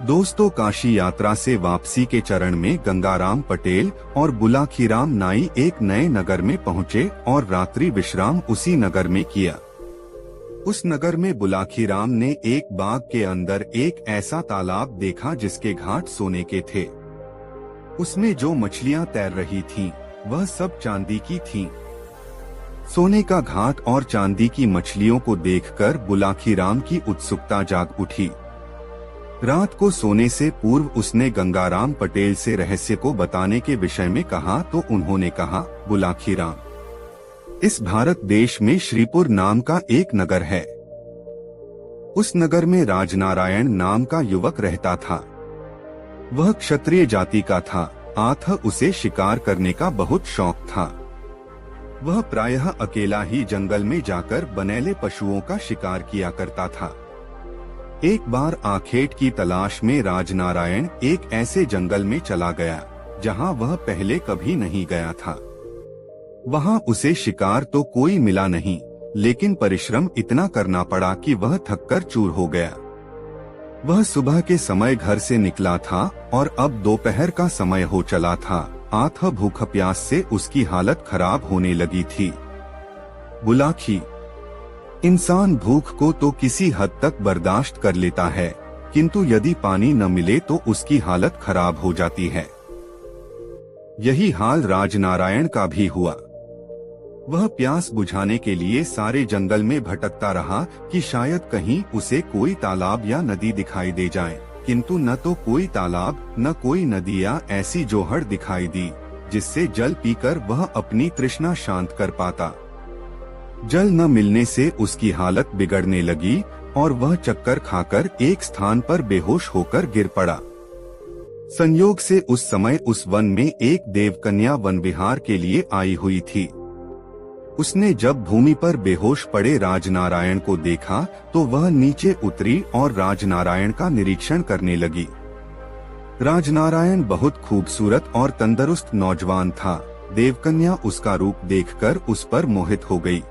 दोस्तों, काशी यात्रा से वापसी के चरण में गंगाराम पटेल और बुलाखीराम नाई एक नए नगर में पहुंचे और रात्रि विश्राम उसी नगर में किया। उस नगर में बुलाखीराम ने एक बाग के अंदर एक ऐसा तालाब देखा जिसके घाट सोने के थे। उसमें जो मछलियां तैर रही थीं, वह सब चांदी की थीं। सोने का घाट और चांदी की मछलियों को देखकर बुलाखीराम की उत्सुकता जाग उठी। रात को सोने से पूर्व उसने गंगाराम पटेल से रहस्य को बताने के विषय में कहा तो उन्होंने कहा, बुलाखीराम, इस भारत देश में श्रीपुर नाम का एक नगर है। उस नगर में राजनारायण नाम का युवक रहता था। वह क्षत्रिय जाति का था, अतः उसे शिकार करने का बहुत शौक था। वह प्रायः अकेला ही जंगल में जाकर बनेले पशुओं का शिकार किया करता था। एक बार आखेट की तलाश में राजनारायण एक ऐसे जंगल में चला गया जहां वह पहले कभी नहीं गया था। वहां उसे शिकार तो कोई मिला नहीं, लेकिन परिश्रम इतना करना पड़ा कि वह थककर चूर हो गया। वह सुबह के समय घर से निकला था और अब दोपहर का समय हो चला था, अतः भूख प्यास से उसकी हालत खराब होने लगी थी। बुलाखी, इंसान भूख को तो किसी हद तक बर्दाश्त कर लेता है, किंतु यदि पानी न मिले तो उसकी हालत खराब हो जाती है। यही हाल राजनारायण का भी हुआ। वह प्यास बुझाने के लिए सारे जंगल में भटकता रहा कि शायद कहीं उसे कोई तालाब या नदी दिखाई दे जाए, किंतु न तो कोई तालाब न कोई नदी या ऐसी जोहड़ दिखाई दी जिससे जल पीकर वह अपनी तृष्णा शांत कर पाता। जल न मिलने से उसकी हालत बिगड़ने लगी और वह चक्कर खाकर एक स्थान पर बेहोश होकर गिर पड़ा। संयोग से उस समय उस वन में एक देवकन्या वन विहार के लिए आई हुई थी। उसने जब भूमि पर बेहोश पड़े राजनारायण को देखा तो वह नीचे उतरी और राजनारायण का निरीक्षण करने लगी। राजनारायण बहुत खूबसूरत और तंदुरुस्त नौजवान था। देवकन्या उसका रूप देखकर उस पर मोहित हो गई।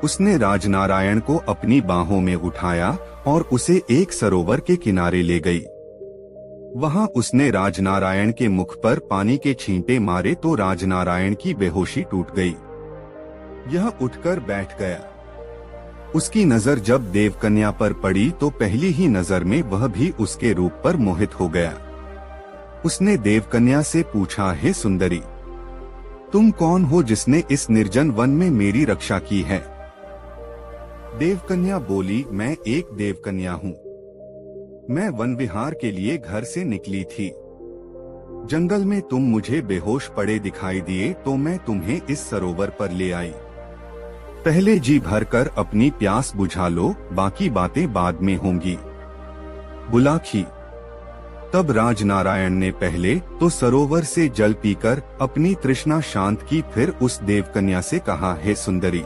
उसने राजनारायण को अपनी बाहों में उठाया और उसे एक सरोवर के किनारे ले गई। वहां उसने राजनारायण के मुख पर पानी के छींटे मारे तो राजनारायण की बेहोशी टूट गई। यह उठकर बैठ गया। उसकी नजर जब देवकन्या पर पड़ी तो पहली ही नजर में वह भी उसके रूप पर मोहित हो गया। उसने देवकन्या से पूछा, हे सुंदरी, तुम कौन हो जिसने इस निर्जन वन में मेरी रक्षा की है? देवकन्या बोली, मैं एक देवकन्या हूँ। मैं वन विहार के लिए घर से निकली थी। जंगल में तुम मुझे बेहोश पड़े दिखाई दिए तो मैं तुम्हें इस सरोवर पर ले आई। पहले जी भरकर अपनी प्यास बुझा लो, बाकी बातें बाद में होंगी। बुलाखी, तब राजनारायण ने पहले तो सरोवर से जल पीकर अपनी तृष्णा शांत की, फिर उस देवकन्या से कहा, हे सुंदरी,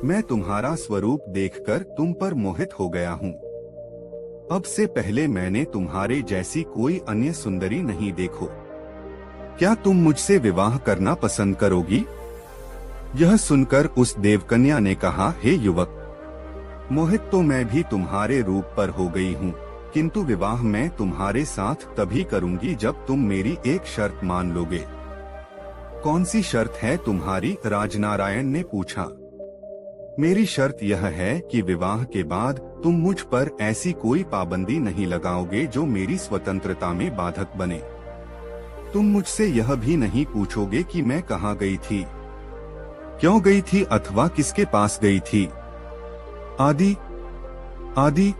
मैं तुम्हारा स्वरूप देखकर तुम पर मोहित हो गया हूँ। अब से पहले मैंने तुम्हारे जैसी कोई अन्य सुंदरी नहीं देखो। क्या तुम मुझसे विवाह करना पसंद करोगी? यह सुनकर उस देवकन्या ने कहा, हे युवक, मोहित तो मैं भी तुम्हारे रूप पर हो गई हूँ, किंतु विवाह मैं तुम्हारे साथ तभी करूंगी जब तुम मेरी एक शर्त मान लोगे। कौन सी शर्त है तुम्हारी? राजनारायण ने पूछा। मेरी शर्त यह है कि विवाह के बाद तुम मुझ पर ऐसी कोई पाबंदी नहीं लगाओगे जो मेरी स्वतंत्रता में बाधक बने। तुम मुझसे यह भी नहीं पूछोगे कि मैं कहाँ गई थी, क्यों गई थी अथवा किसके पास गई थी, आदि आदि।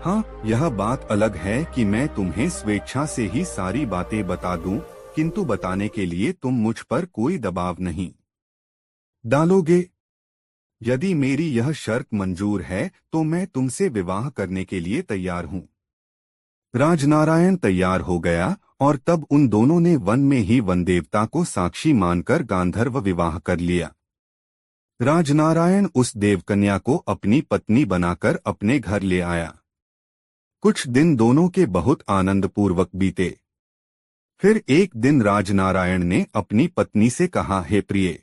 हाँ, यह बात अलग है कि मैं तुम्हें स्वेच्छा से ही सारी बातें बता दूं, किंतु बताने के लिए तुम मुझ पर कोई दबाव नहीं डालोगे। यदि मेरी यह शर्त मंजूर है तो मैं तुमसे विवाह करने के लिए तैयार हूँ। राजनारायण तैयार हो गया और तब उन दोनों ने वन में ही वन देवता को साक्षी मानकर गांधर्व विवाह कर लिया। राजनारायण उस देवकन्या को अपनी पत्नी बनाकर अपने घर ले आया। कुछ दिन दोनों के बहुत आनंदपूर्वक बीते। फिर एक दिन राजनारायण ने अपनी पत्नी से कहा, हे प्रिय,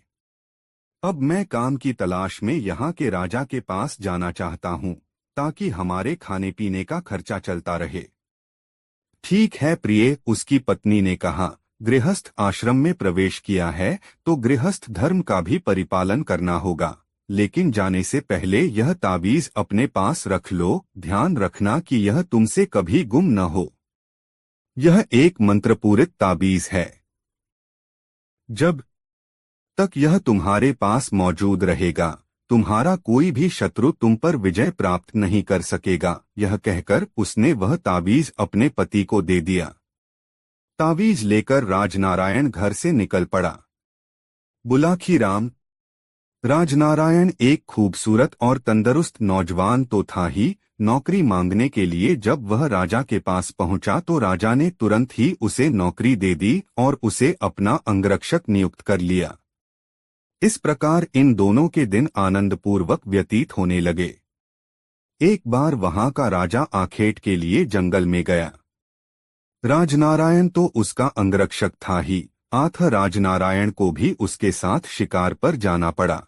अब मैं काम की तलाश में यहाँ के राजा के पास जाना चाहता हूँ, ताकि हमारे खाने पीने का खर्चा चलता रहे। ठीक है प्रिय, उसकी पत्नी ने कहा, गृहस्थ आश्रम में प्रवेश किया है तो गृहस्थ धर्म का भी परिपालन करना होगा, लेकिन जाने से पहले यह ताबीज अपने पास रख लो। ध्यान रखना कि यह तुमसे कभी गुम न हो। यह एक मंत्रपूरित ताबीज है। जब तक यह तुम्हारे पास मौजूद रहेगा, तुम्हारा कोई भी शत्रु तुम पर विजय प्राप्त नहीं कर सकेगा। यह कहकर उसने वह ताबीज अपने पति को दे दिया। ताबीज लेकर राजनारायण घर से निकल पड़ा। बुलाखी राम। राजनारायण एक खूबसूरत और तंदुरुस्त नौजवान तो था ही, नौकरी मांगने के लिए जब वह राजा के पास पहुंचा तो राजा ने तुरंत ही उसे नौकरी दे दी और उसे अपना अंगरक्षक नियुक्त कर लिया। इस प्रकार इन दोनों के दिन आनंदपूर्वक व्यतीत होने लगे। एक बार वहां का राजा आखेट के लिए जंगल में गया। राजनारायण तो उसका अंगरक्षक था ही, अतः राजनारायण को भी उसके साथ शिकार पर जाना पड़ा।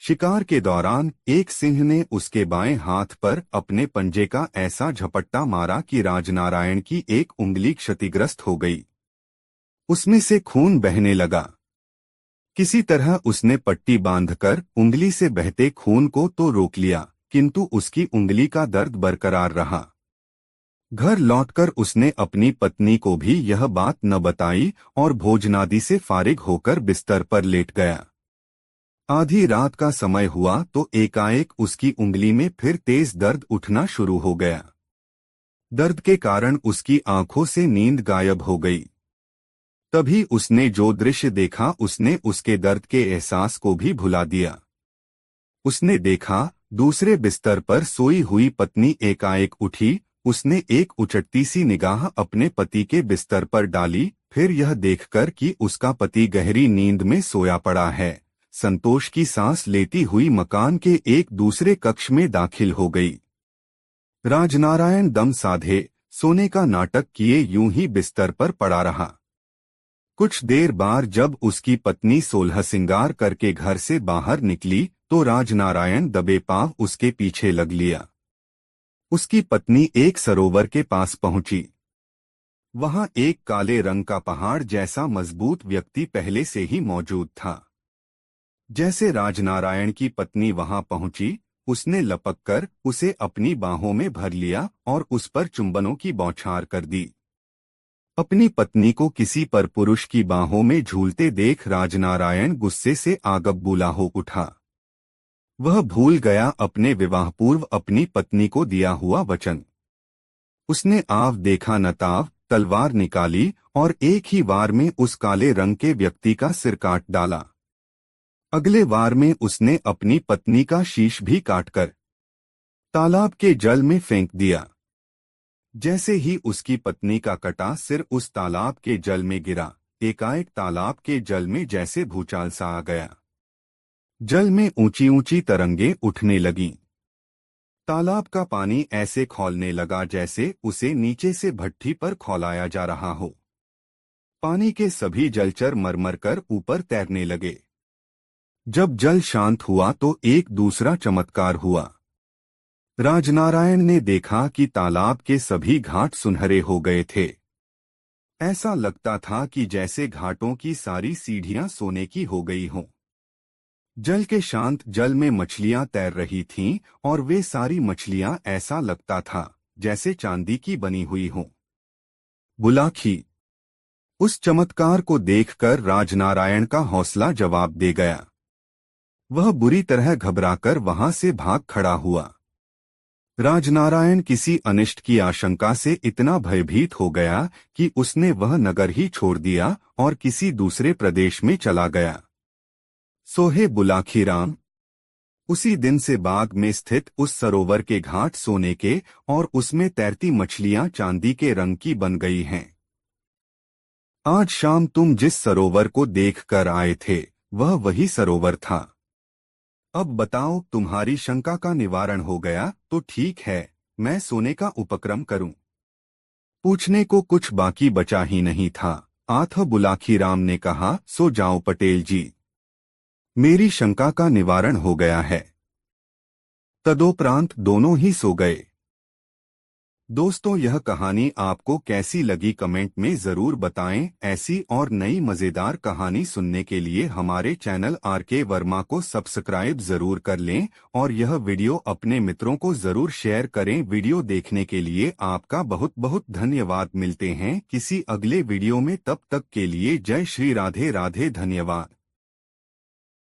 शिकार के दौरान एक सिंह ने उसके बाएं हाथ पर अपने पंजे का ऐसा झपट्टा मारा कि राजनारायण की एक उंगली क्षतिग्रस्त हो गई। उसमें से खून बहने लगा। किसी तरह उसने पट्टी बांधकर उंगली से बहते खून को तो रोक लिया, किंतु उसकी उंगली का दर्द बरकरार रहा। घर लौटकर उसने अपनी पत्नी को भी यह बात न बताई और भोजनादि से फारिग होकर बिस्तर पर लेट गया। आधी रात का समय हुआ तो एकाएक उसकी उंगली में फिर तेज दर्द उठना शुरू हो गया। दर्द के कारण उसकी आंखों से नींद गायब हो गई। तभी उसने जो दृश्य देखा उसने उसके दर्द के एहसास को भी भुला दिया। उसने देखा, दूसरे बिस्तर पर सोई हुई पत्नी एकाएक उठी। उसने एक उचटती सी निगाह अपने पति के बिस्तर पर डाली। फिर यह देखकर कि उसका पति गहरी नींद में सोया पड़ा है, संतोष की सांस लेती हुई मकान के एक दूसरे कक्ष में दाखिल हो गई। राजनारायण दम साधे सोने का नाटक किए यूं ही बिस्तर पर पड़ा रहा। कुछ देर बाद जब उसकी पत्नी सोलह सिंगार करके घर से बाहर निकली तो राजनारायण दबे पांव उसके पीछे लग लिया। उसकी पत्नी एक सरोवर के पास पहुंची। वहां एक काले रंग का पहाड़ जैसा मजबूत व्यक्ति पहले से ही मौजूद था। जैसे राजनारायण की पत्नी वहां पहुंची, उसने लपककर उसे अपनी बाहों में भर लिया और उस पर चुंबनों की बौछार कर दी। अपनी पत्नी को किसी पर पुरुष की बाहों में झूलते देख राजनारायण गुस्से से आग बबूला हो उठा। वह भूल गया अपने विवाह पूर्व अपनी पत्नी को दिया हुआ वचन। उसने आव देखा न ताव तलवार निकाली और एक ही वार में उस काले रंग के व्यक्ति का सिर काट डाला। अगले वार में उसने अपनी पत्नी का शीश भी काटकर तालाब के जल में फेंक दिया। जैसे ही उसकी पत्नी का कटा सिर उस तालाब के जल में गिरा, एकाएक तालाब के जल में जैसे भूचाल सा आ गया। जल में ऊंची ऊंची तरंगें उठने लगीं। तालाब का पानी ऐसे खौलने लगा जैसे उसे नीचे से भट्ठी पर खौलाया जा रहा हो। पानी के सभी जलचर मरमर कर ऊपर तैरने लगे। जब जल शांत हुआ तो एक दूसरा चमत्कार हुआ। राजनारायण ने देखा कि तालाब के सभी घाट सुनहरे हो गए थे। ऐसा लगता था कि जैसे घाटों की सारी सीढ़ियां सोने की हो गई हों। जल के शांत जल में मछलियां तैर रही थीं और वे सारी मछलियां ऐसा लगता था जैसे चांदी की बनी हुई हों। बुलाखी। उस चमत्कार को देखकर राजनारायण का हौसला जवाब दे गया। वह बुरी तरह घबराकर वहां से भाग खड़ा हुआ। राजनारायण किसी अनिष्ट की आशंका से इतना भयभीत हो गया कि उसने वह नगर ही छोड़ दिया और किसी दूसरे प्रदेश में चला गया। सोहे बुलाखी राम। उसी दिन से बाग में स्थित उस सरोवर के घाट सोने के और उसमें तैरती मछलियां चांदी के रंग की बन गई हैं। आज शाम तुम जिस सरोवर को देख कर आए थे वह वही सरोवर था। अब बताओ, तुम्हारी शंका का निवारण हो गया तो ठीक है, मैं सोने का उपक्रम करूं। पूछने को कुछ बाकी बचा ही नहीं था। आठ बुलाखीराम ने कहा, सो जाओ पटेल जी, मेरी शंका का निवारण हो गया है। तदोपरांत दोनों ही सो गए। दोस्तों, यह कहानी आपको कैसी लगी कमेंट में जरूर बताएं। ऐसी और नई मजेदार कहानी सुनने के लिए हमारे चैनल आर.के. वर्मा को सब्सक्राइब जरूर कर लें और यह वीडियो अपने मित्रों को जरूर शेयर करें। वीडियो देखने के लिए आपका बहुत बहुत धन्यवाद। मिलते हैं किसी अगले वीडियो में, तब तक के लिए जय श्री राधे राधे। धन्यवाद।